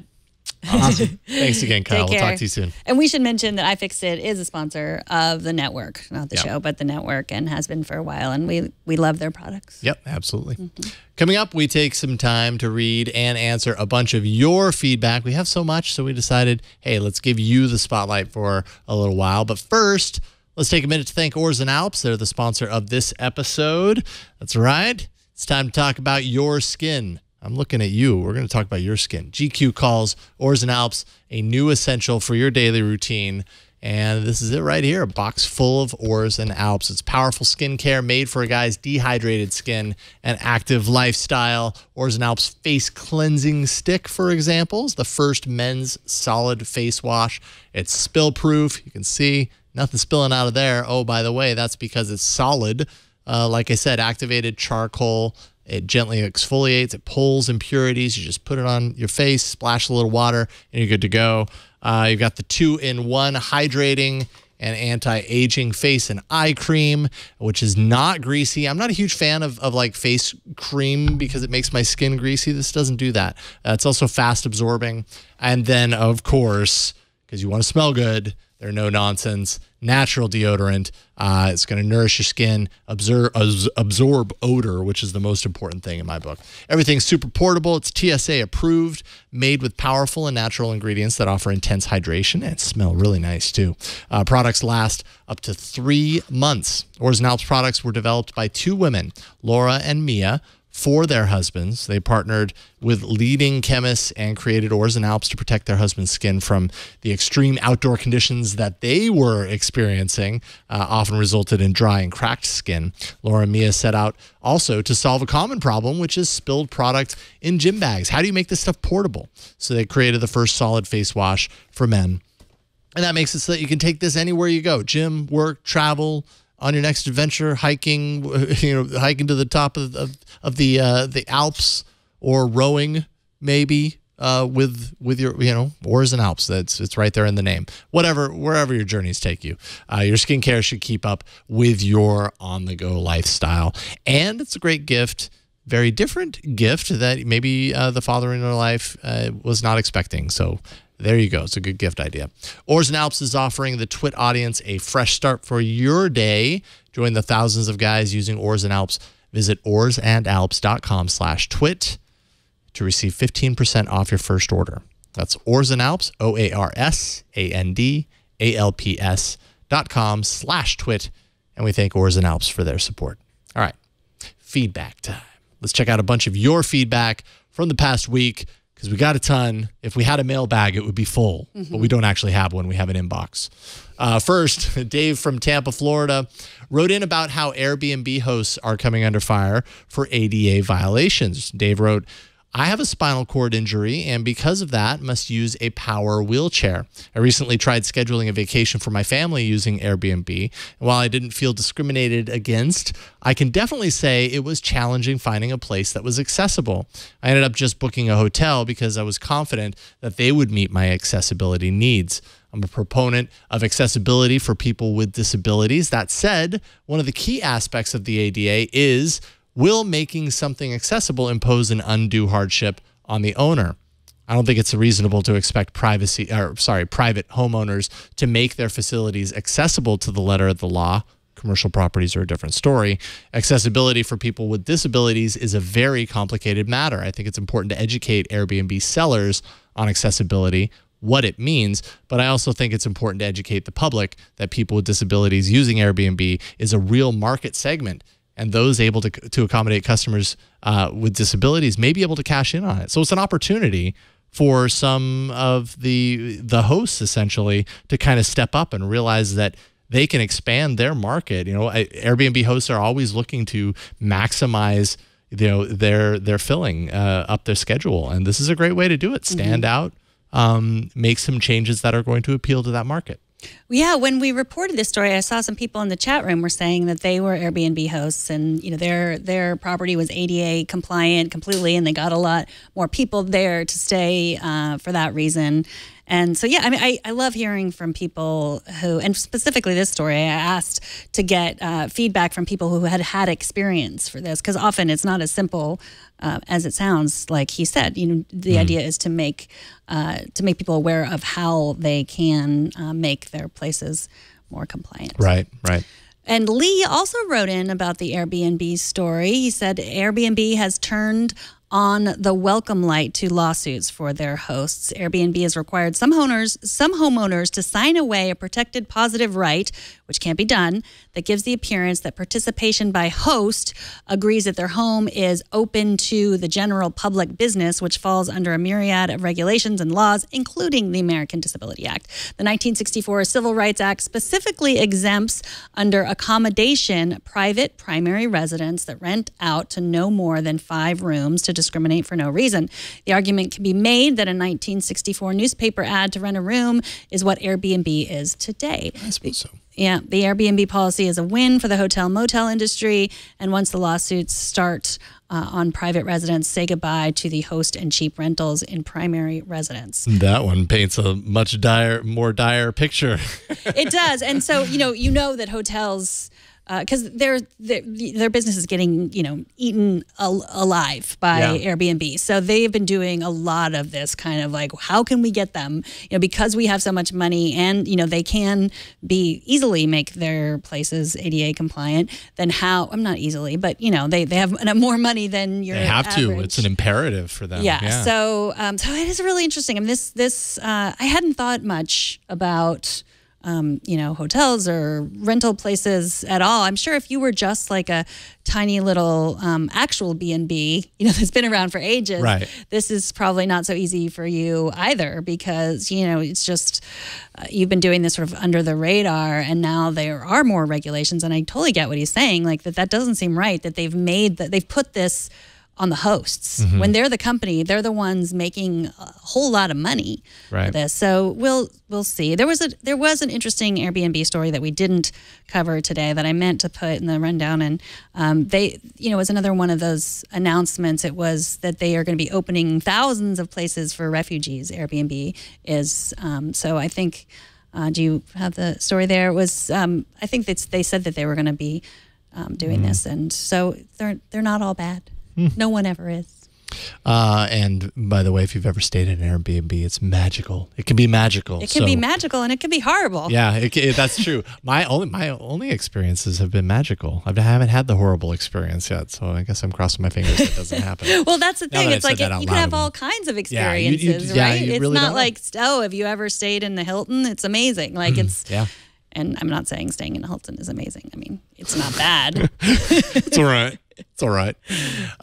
Awesome. Thanks again, Kyle.
Take
We'll
care.
talk to you soon.
And we should mention that iFixit is a sponsor of the network, not the show, but the network, and has been for a while. And we love their products.
Yep, absolutely. Coming up, we take some time to read and answer a bunch of your feedback. We have so much, so we decided, hey, let's give you the spotlight for a little while. But first, let's take a minute to thank Oars and Alps. They're the sponsor of this episode. That's right. It's time to talk about your skin. I'm looking at you. We're going to talk about your skin. GQ calls Oars and Alps a new essential for your daily routine. And this is it right here, a box full of Oars and Alps. It's powerful skincare made for a guy's dehydrated skin and active lifestyle. Oars and Alps Face Cleansing Stick, for example, is the first men's solid face wash. It's spill-proof. You can see nothing spilling out of there. Oh, by the way, that's because it's solid. Like I said, activated charcoal. It gently exfoliates. It pulls impurities. You just put it on your face, splash a little water, and you're good to go. You've got the 2-in-1 hydrating and anti-aging face and eye cream, which is not greasy. I'm not a huge fan of like face cream because it makes my skin greasy. This doesn't do that. It's also fast absorbing. And then, of course, because you want to smell good, they're no nonsense, natural deodorant. It's going to nourish your skin, absorb odor, which is the most important thing in my book. Everything's super portable. It's TSA approved, made with powerful and natural ingredients that offer intense hydration and smell really nice too. Products last up to 3 months. Oars and Alps products were developed by 2 women, Laura and Mia, for their husbands. They partnered with leading chemists and created Oars and Alps to protect their husband's skin from the extreme outdoor conditions that they were experiencing, often resulted in dry and cracked skin. Laura and Mia set out also to solve a common problem, which is spilled product in gym bags. How do you make this stuff portable? So they created the first solid face wash for men. And that makes it so that you can take this anywhere you go. Gym, work, travel, on your next adventure, hiking, hiking to the top of the Alps, or rowing maybe with your Oars and Alps. It's right there in the name. Wherever your journeys take you, your skincare should keep up with your on-the-go lifestyle, and it's a great gift. Very different gift that maybe the father in your life was not expecting. So there you go. It's a good gift idea. Oars and Alps is offering the Twit audience a fresh start for your day. Join the thousands of guys using Oars and Alps. Visit oursandalps.com/twit to receive 15% off your first order. That's Oars and Alps, OARSANDALPS.com/twit, And we thank Oars and Alps for their support. All right, feedback time. Let's check out a bunch of your feedback from the past week, because we got a ton. If we had a mailbag, it would be full, but we don't actually have one. We have an inbox. First, Dave from Tampa, Florida, wrote in about how Airbnb hosts are coming under fire for ADA violations. Dave wrote, I have a spinal cord injury and because of that must use a power wheelchair. I recently tried scheduling a vacation for my family using Airbnb. And while I didn't feel discriminated against, I can definitely say it was challenging finding a place that was accessible. I ended up just booking a hotel because I was confident that they would meet my accessibility needs. I'm a proponent of accessibility for people with disabilities. That said, one of the key aspects of the ADA is, will making something accessible impose an undue hardship on the owner? I don't think it's reasonable to expect private homeowners to make their facilities accessible to the letter of the law. Commercial properties are a different story. Accessibility for people with disabilities is a very complicated matter. I think it's important to educate Airbnb sellers on accessibility, what it means, but I also think it's important to educate the public that people with disabilities using Airbnb is a real market segment, and those able to accommodate customers with disabilities may be able to cash in on it. So it's an opportunity for some of the hosts essentially to kind of step up and realize that they can expand their market. Airbnb hosts are always looking to maximize their filling up their schedule, and this is a great way to do it. Stand out, make some changes that are going to appeal to that market.
Yeah, when we reported this story, I saw some people in the chat room were saying that they were Airbnb hosts, and their property was ADA compliant completely, and they got a lot more people there to stay for that reason. And so, yeah, I mean, I love hearing from people who, and specifically this story, I asked to get feedback from people who had experience for this, because often it's not as simple as it sounds. Like he said, the idea is to make people aware of how they can make their places more compliant.
Right.
And Lee also wrote in about the Airbnb story. He said Airbnb has turned on the welcome light to lawsuits for their hosts. Airbnb has required some homeowners to sign away a protected positive right, which can't be done, that gives the appearance that participation by host agrees that their home is open to the general public business, which falls under a myriad of regulations and laws, including the American Disability Act. The 1964 Civil Rights Act specifically exempts under accommodation private primary residents that rent out to no more than 5 rooms to discriminate for no reason. The argument can be made that a 1964 newspaper ad to rent a room is what Airbnb is today.
I suppose so.
Yeah, the Airbnb policy is a win for the hotel-motel industry, and once the lawsuits start on private residents, say goodbye to the host and cheap rentals in primary residence.
That one paints a much more dire picture.
It does, and so you know that hotels, because their business is getting eaten alive by Airbnb. So they've been doing a lot of this kind of like, how can we get them? Because we have so much money, and they can easily make their places ADA compliant. Then how? I'm not easily, but they have more money than your. They have
average.
To.
It's an imperative for them.
Yeah. So it is really interesting. I mean, this I hadn't thought much about. Hotels or rental places at all. I'm sure if you were just like a tiny little actual B&B, that's been around for ages,
right.
This is probably not so easy for you either, because, it's just you've been doing this sort of under the radar, and now there are more regulations. And I totally get what he's saying, like that doesn't seem right, that they've put this on the hosts. When they're the company, they're the ones making a whole lot of money for this. So we'll see. There was an interesting Airbnb story that we didn't cover today that I meant to put in the rundown, and it was another one of those announcements. It was that they are going to be opening thousands of places for refugees. Airbnb is. So I think. Do you have the story there? It was. I think they said that they were going to be doing this, and so they're not all bad. No one ever is.
And by the way, if you've ever stayed in an Airbnb, it's magical. It can be magical.
It can be magical, and it can be horrible.
Yeah, that's true. My only experiences have been magical. I haven't had the horrible experience yet, so I guess I'm crossing my fingers that doesn't happen.
Well, that's the thing. It's like you can have all kinds of experiences, right? It's
really
not like, have you ever stayed in the Hilton? It's amazing. Like it's.
Yeah.
And I'm not saying staying in Hilton is amazing. I mean, it's not bad.
It's all right. It's all right.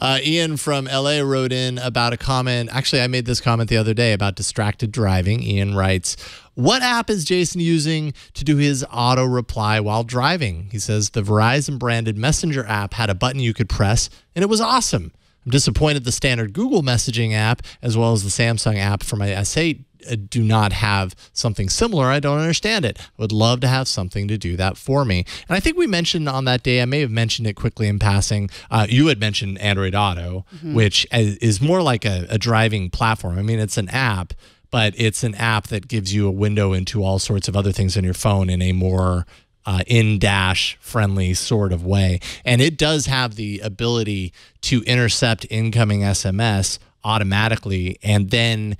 Ian from LA wrote in about a comment. Actually, I made this comment the other day about distracted driving. Ian writes, what app is Jason using to do his auto reply while driving? He says the Verizon branded Messenger app had a button you could press, and it was awesome. I'm disappointed the standard Google messaging app, as well as the Samsung app for my S8, do not have something similar. I don't understand it. I would love to have something to do that for me. And I think we mentioned on that day, I may have mentioned it quickly in passing. You had mentioned Android Auto, which is more like a driving platform. I mean, it's an app, but it's an app that gives you a window into all sorts of other things on your phone in a more in-dash friendly sort of way. And it does have the ability to intercept incoming SMS automatically, and then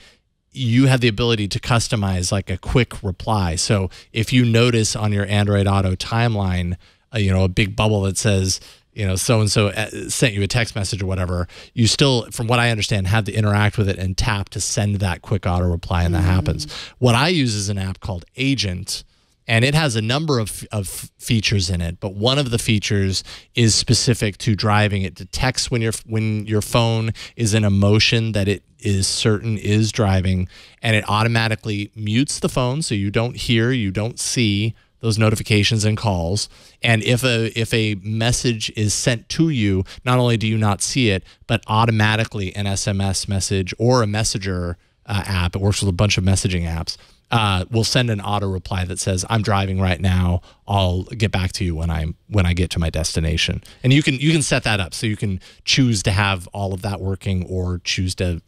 you have the ability to customize like a quick reply. So if you notice on your Android Auto timeline, a big bubble that says, so-and-so sent you a text message or whatever, you still, from what I understand, have to interact with it and tap to send that quick auto reply, and that happens. What I use is an app called Agent, and it has a number of features in it, but one of the features is specific to driving. It detects when your phone is in a motion that it is certain is driving, and it automatically mutes the phone so you don't hear, you don't see those notifications and calls. And if a message is sent to you, not only do you not see it, but automatically an SMS message or a messenger app, it works with a bunch of messaging apps, will send an auto reply that says, I'm driving right now. I'll get back to you when I get to my destination. And you can set that up. So you can choose to have all of that working, or choose to,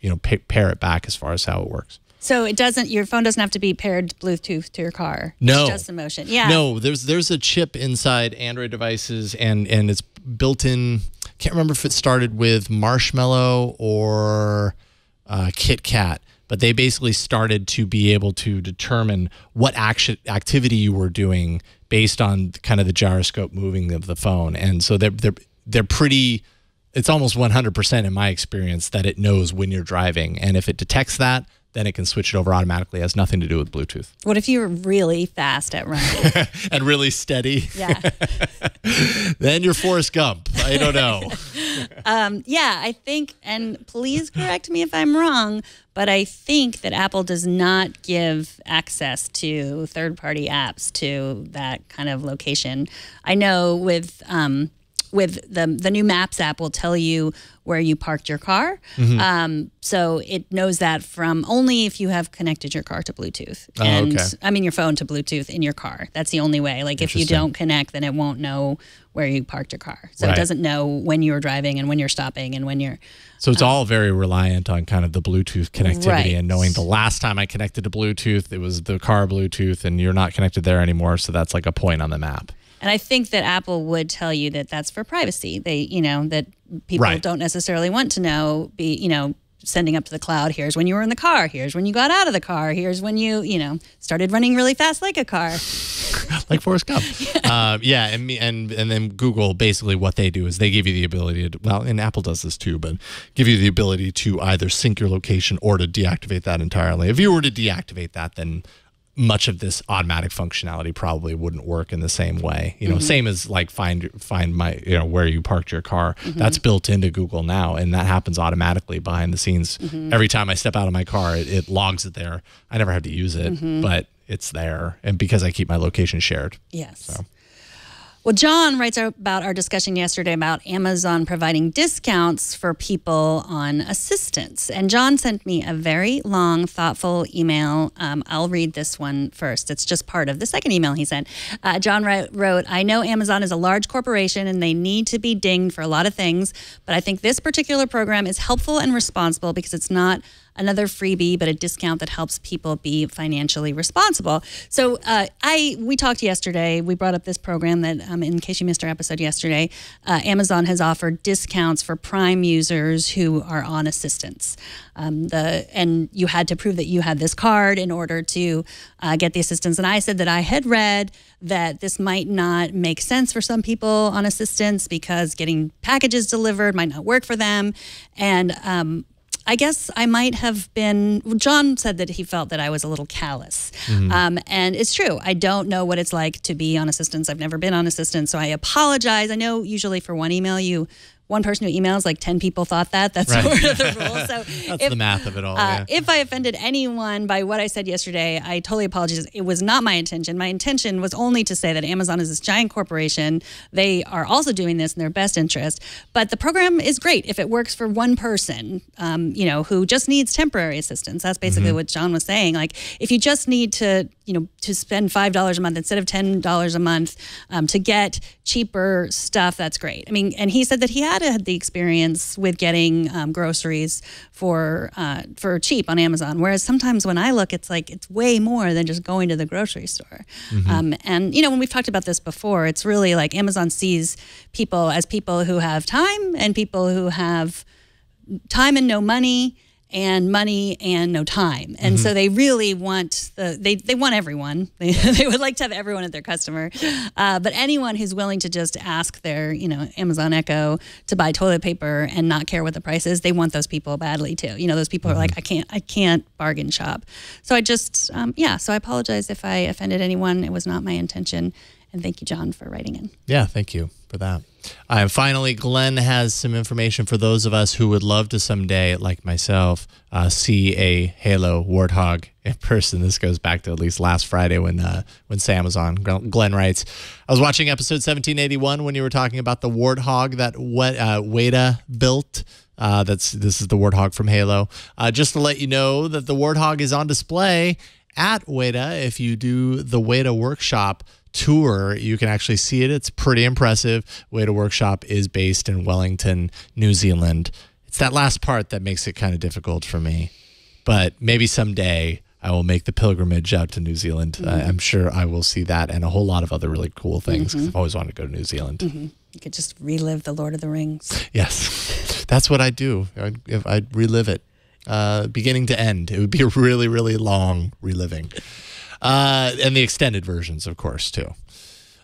pair it back as far as how it works.
So your phone doesn't have to be paired Bluetooth to your car.
No.
It's just a motion. Yeah.
No, there's a chip inside Android devices, and it's built in. Can't remember if it started with Marshmallow or Kitkat. But they basically started to be able to determine what activity you were doing based on kind of the gyroscope moving of the phone. And so they're pretty, it's almost 100% in my experience that it knows when you're driving. And if it detects that, then it can switch it over automatically. It has nothing to do with Bluetooth.
What if you were really fast at running?
And really steady?
Yeah.
Then you're Forrest Gump. I don't know.
Yeah, I think, and please correct me if I'm wrong, but I think that Apple does not give access to third-party apps to that kind of location. I know with the new Maps app will tell you where you parked your car. So it knows that from only if you have connected your car to Bluetooth. And
okay.
I mean your phone to Bluetooth in your car. That's the only way. Like if you don't connect, then it won't know where you parked your car. So It doesn't know when you're driving and when you're stopping and when you're...
So it's all very reliant on kind of the Bluetooth connectivity and knowing the last time I connected to Bluetooth, it was the car Bluetooth, and you're not connected there anymore. So that's like a point on the map.
And I think that Apple would tell you that that's for privacy. They, that people don't necessarily want to know, sending up to the cloud. Here's when you were in the car. Here's when you got out of the car. Here's when you, started running really fast like a car.
Like Forrest Gump. And then Google, basically what they do is they give you the ability to, well, and Apple does this too, but give you the ability to either sync your location or to deactivate that entirely. If you were to deactivate that, then much of this automatic functionality probably wouldn't work in the same way. Same as like find my, where you parked your car. That's built into Google now, and that happens automatically behind the scenes. Every time I step out of my car, it logs it there. I never have to use it, but it's there, and because I keep my location shared.
Yes.
So.
Well, John writes about our discussion yesterday about Amazon providing discounts for people on assistance. And John sent me a very long, thoughtful email. I'll read this one first. It's just part of the second email he sent. John wrote, I know Amazon is a large corporation and they need to be dinged for a lot of things, but I think this particular program is helpful and responsible because it's not another freebie, but a discount that helps people be financially responsible. So we talked yesterday, we brought up this program that, in case you missed our episode yesterday, Amazon has offered discounts for Prime users who are on assistance. And you had to prove that you had this card in order to get the assistance. And I said that I had read that this might not make sense for some people on assistance because getting packages delivered might not work for them. And I guess I might have been, John said that he felt that I was a little callous. And it's true. I don't know what it's like to be on assistance. I've never been on assistance, so I apologize. I know usually for one email, one person who emails, like 10 people thought that. That's sort of the rule. So
that's the math of it all.
If I offended anyone by what I said yesterday, I totally apologize. It was not my intention. My intention was only to say that Amazon is this giant corporation. They are also doing this in their best interest. But the program is great if it works for one person, who just needs temporary assistance. That's basically what John was saying. Like, if you just need to spend $5 a month instead of $10 a month to get cheaper stuff, that's great. I mean, and he said that he had the experience with getting groceries for cheap on Amazon. Whereas sometimes when I look, it's like it's way more than just going to the grocery store. And when we've talked about this before, it's really like Amazon sees people as people who have time and people who have time and no money, and money and no time. And so they really want they want everyone. They would like to have everyone as their customer. But anyone who's willing to just ask their, Amazon Echo to buy toilet paper and not care what the price is, they want those people badly too. Those people are like, I can't bargain shop. So I just, so I apologize if I offended anyone. It was not my intention. And thank you, John, for writing in.
Yeah, thank you for that. And finally, Glenn has some information for those of us who would love to someday, like myself, see a Halo Warthog in person. This goes back to at least last Friday when Sam was on. Glenn writes, I was watching episode 1781 when you were talking about the Warthog that Weta built. This is the Warthog from Halo. Just to let you know that the Warthog is on display at Weta. If you do the Weta Workshop tour, you can actually see it. It's pretty impressive. Weta Workshop is based in Wellington, New Zealand. It's that last part that makes it kind of difficult for me. But maybe someday I will make the pilgrimage out to New Zealand. I'm sure I will see that and a whole lot of other really cool things because I've always wanted to go to New Zealand.
You could just relive the Lord of the Rings.
Yes, that's what I'd do. I'd relive it beginning to end. It would be a really, really long reliving. And the extended versions, of course, too.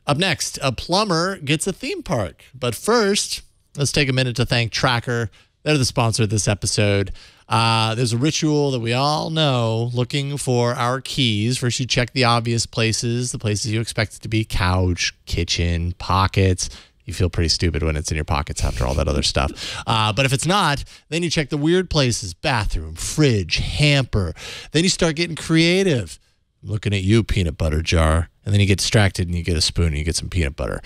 Up next, a plumber gets a theme park. But first, let's take a minute to thank Tracker. They're the sponsor of this episode. There's a ritual that we all know, looking for our keys. First, you check the obvious places, the places you expect it to be: couch, kitchen, pockets. You feel pretty stupid when it's in your pockets after all that other stuff. But if it's not, then you check the weird places: bathroom, fridge, hamper. Then you start getting creative. I'm looking at you, peanut butter jar. And then you get distracted and you get a spoon and you get some peanut butter.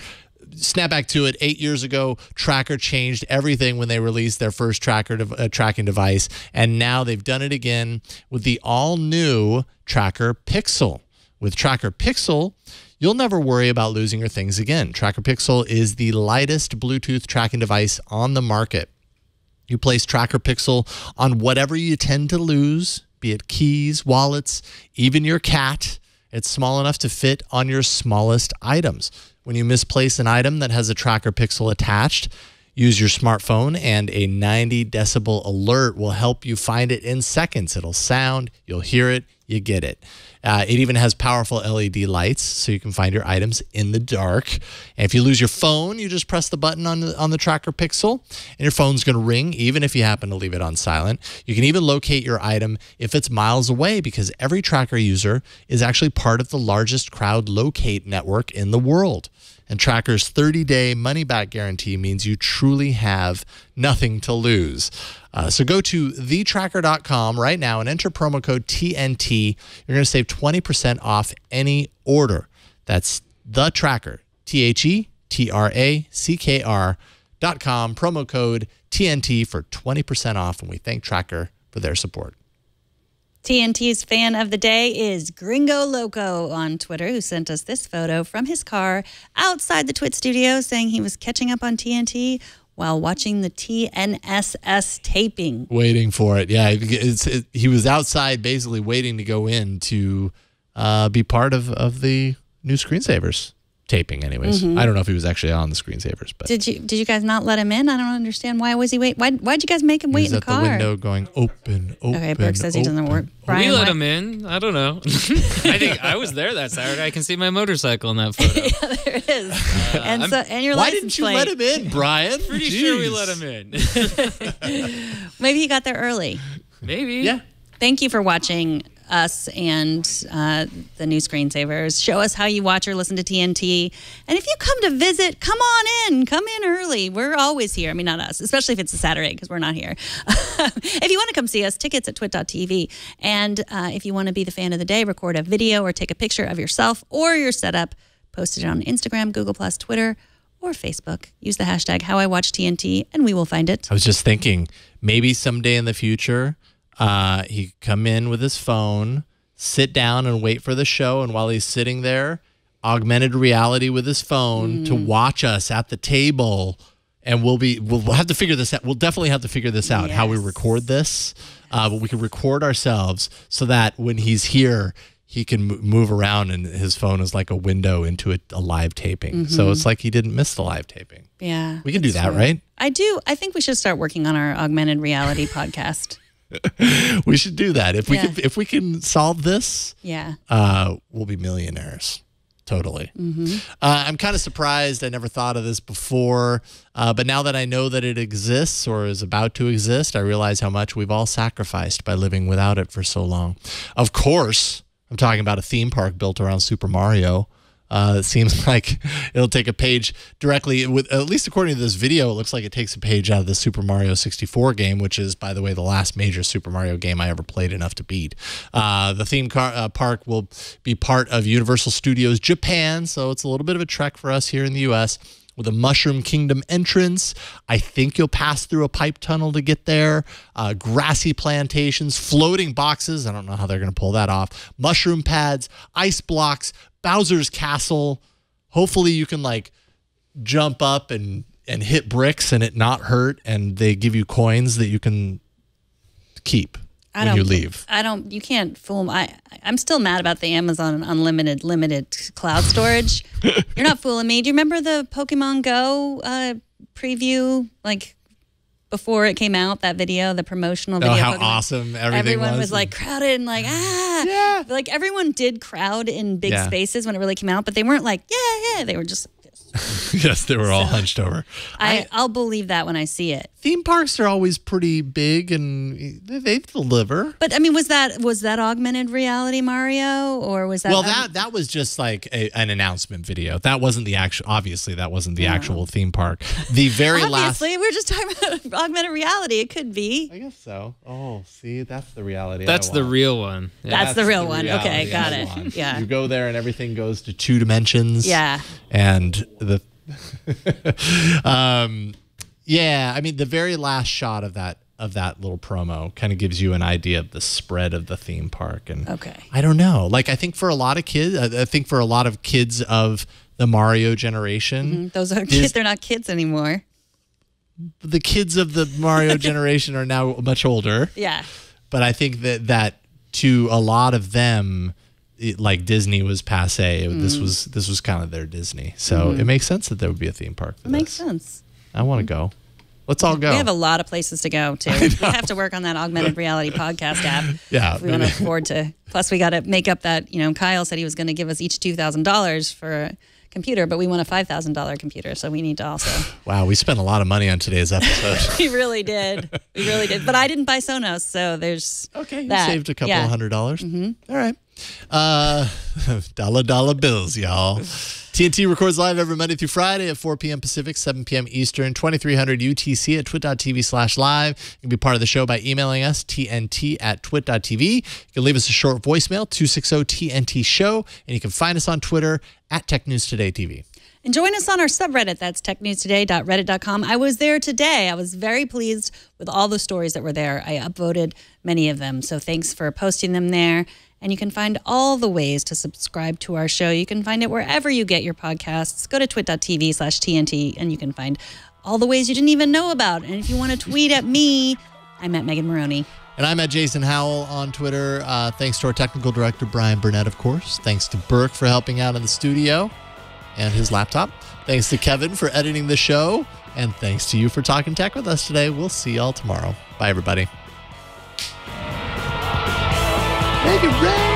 Snap back to it. 8 years ago, Tracker changed everything when they released their first tracking device. And now they've done it again with the all-new Tracker Pixel. With Tracker Pixel, you'll never worry about losing your things again. Tracker Pixel is the lightest Bluetooth tracking device on the market. You place Tracker Pixel on whatever you tend to lose, be it keys, wallets, even your cat. It's small enough to fit on your smallest items. When you misplace an item that has a Tracker Pixel attached, use your smartphone and a 90 decibel alert will help you find it in seconds. It'll sound, you'll hear it, you get it. It even has powerful LED lights so you can find your items in the dark. And if you lose your phone, you just press the button on the Tracker Pixel and your phone's going to ring even if you happen to leave it on silent. You can even locate your item if it's miles away because every Tracker user is actually part of the largest crowd locate network in the world. And Tracker's 30-day money-back guarantee means you truly have nothing to lose. So go to thetracker.com right now and enter promo code TNT. You're going to save 20% off any order. That's the Tracker, TheTracker.com, promo code TNT for 20% off. And we thank Tracker for their support.
TNT's fan of the day is Gringo Loco on Twitter, who sent us this photo from his car outside the Twit studio saying he was catching up on TNT while watching the TNSS taping.
Waiting for it. Yeah, he was outside basically waiting to go in to be part of the new screensavers. taping anyways. I don't know if he was actually on the screensavers, but
Did you guys not let him in? I don't understand. Why was he wait? Why'd you guys make him wait in the car?
He was at the window going open.
Okay, Burke says he doesn't work. Brian,
we let him in. I don't know. I think I was there that Saturday. I can see my motorcycle in that photo.
Yeah, there it is. And your
why
license
didn't you
plate.
let him in, Brian?
Pretty sure we let him in.
Maybe he got there early.
Maybe.
Yeah.
Thank you for watching us and the new screensavers. Show us how you watch or listen to TNT. And if you come to visit, come on in. Come in early. We're always here. I mean, not us, especially if it's a Saturday because we're not here. If you want to come see us, tickets at twit.tv. And if you want to be the fan of the day, record a video or take a picture of yourself or your setup, post it on Instagram, Google+, Twitter, or Facebook. Use the hashtag HowIWatchTNT and we will find it.
I was just thinking, maybe someday in the future, he could come in with his phone, sit down and wait for the show, and while he's sitting there, augmented reality with his phone to watch us at the table, and we'll have to figure this out. We'll definitely have to figure this out, how we record this, but we can record ourselves so that when he's here, he can move around and his phone is like a window into a live taping. So it's like he didn't miss the live taping.
Yeah.
We can do that, right?
I do. I think we should start working on our augmented reality podcast.
We should do that. If we can solve this, we'll be millionaires. Totally. I'm kind of surprised. I never thought of this before, but now that I know that it exists or is about to exist, I realize how much we've all sacrificed by living without it for so long. Of course, I'm talking about a theme park built around Super Mario. It seems like it'll take a page directly, at least according to this video, it looks like it takes a page out of the Super Mario 64 game, which is, by the way, the last major Super Mario game I ever played enough to beat. The theme park will be part of Universal Studios Japan, so it's a little bit of a trek for us here in the U.S., with a Mushroom Kingdom entrance. I think you'll pass through a pipe tunnel to get there. Grassy plantations, floating boxes. I don't know how they're going to pull that off. Mushroom pads, ice blocks, Bowser's Castle. Hopefully you can like jump up and hit bricks and it not hurt, and they give you coins that you can keep when you leave.
You can't fool me. I'm still mad about the Amazon unlimited limited cloud storage. You're not fooling me. Do you remember the Pokemon Go preview, like before it came out, that video, the promotional video?
Oh, how awesome
everyone was like crowded and like, yeah. Like everyone did crowd in big spaces when it really came out, but they weren't like, yeah. They were just
yes, they were all hunched over.
I'll believe that when I see it.
Theme parks are always pretty big and they deliver.
But I mean, was that augmented reality, Mario, or was that?
Well, that was just like an announcement video. That wasn't the actual. Obviously, that wasn't the actual theme park. The very
obviously, we're just talking about augmented reality. It could be.
I guess so. Oh, see, that's the reality.
That's the real one.
Yeah. That's the real one. Okay, got it. Yeah.
You go there and everything goes to 2 dimensions.
Yeah.
And the yeah, I mean the very last shot of that little promo kind of gives you an idea of the spread of the theme park. And I don't know, like I think for a lot of kids, of the Mario generation,
those are kids. They're not kids anymore.
The kids of the Mario generation are now much older.
Yeah,
but I think that to a lot of them, like Disney was passe. This was kind of their Disney. So it makes sense that there would be a theme park for this.
Makes sense.
I want to go. Let's all go.
We have a lot of places to go to. We have to work on that augmented reality podcast app.
Yeah.
If we want to afford to. Plus, we got to make up that, Kyle said he was going to give us each $2,000 for a computer, but we want a $5,000 computer, so we need to also. Wow,
we spent a lot of money on today's episode.
We really did. But I didn't buy Sonos, so there's
okay. You saved a couple of $100. All right. Dollar bills, y'all. TNT records live every Monday through Friday at 4 p.m. Pacific, 7 p.m. Eastern, 2300 UTC at twit.tv/live. You can be part of the show by emailing us, tnt@twit.tv. You can leave us a short voicemail, 260-TNT-SHOW, and you can find us on Twitter at TechNewsTodayTV.
And join us on our subreddit. That's technewstoday.reddit.com. I was there today. I was very pleased with all the stories that were there. I upvoted many of them, so thanks for posting them there. And you can find all the ways to subscribe to our show. You can find it wherever you get your podcasts. Go to twit.tv/TNT, and you can find all the ways you didn't even know about. And if you want to tweet at me, I'm at Megan Maroney.
And I'm at Jason Howell on Twitter. Thanks to our technical director, Brian Burnett, of course. Thanks to Burke for helping out in the studio. and his laptop. Thanks to Kevin for editing the show. And thanks to you for talking tech with us today. We'll see y'all tomorrow. Bye, everybody. Make it rain!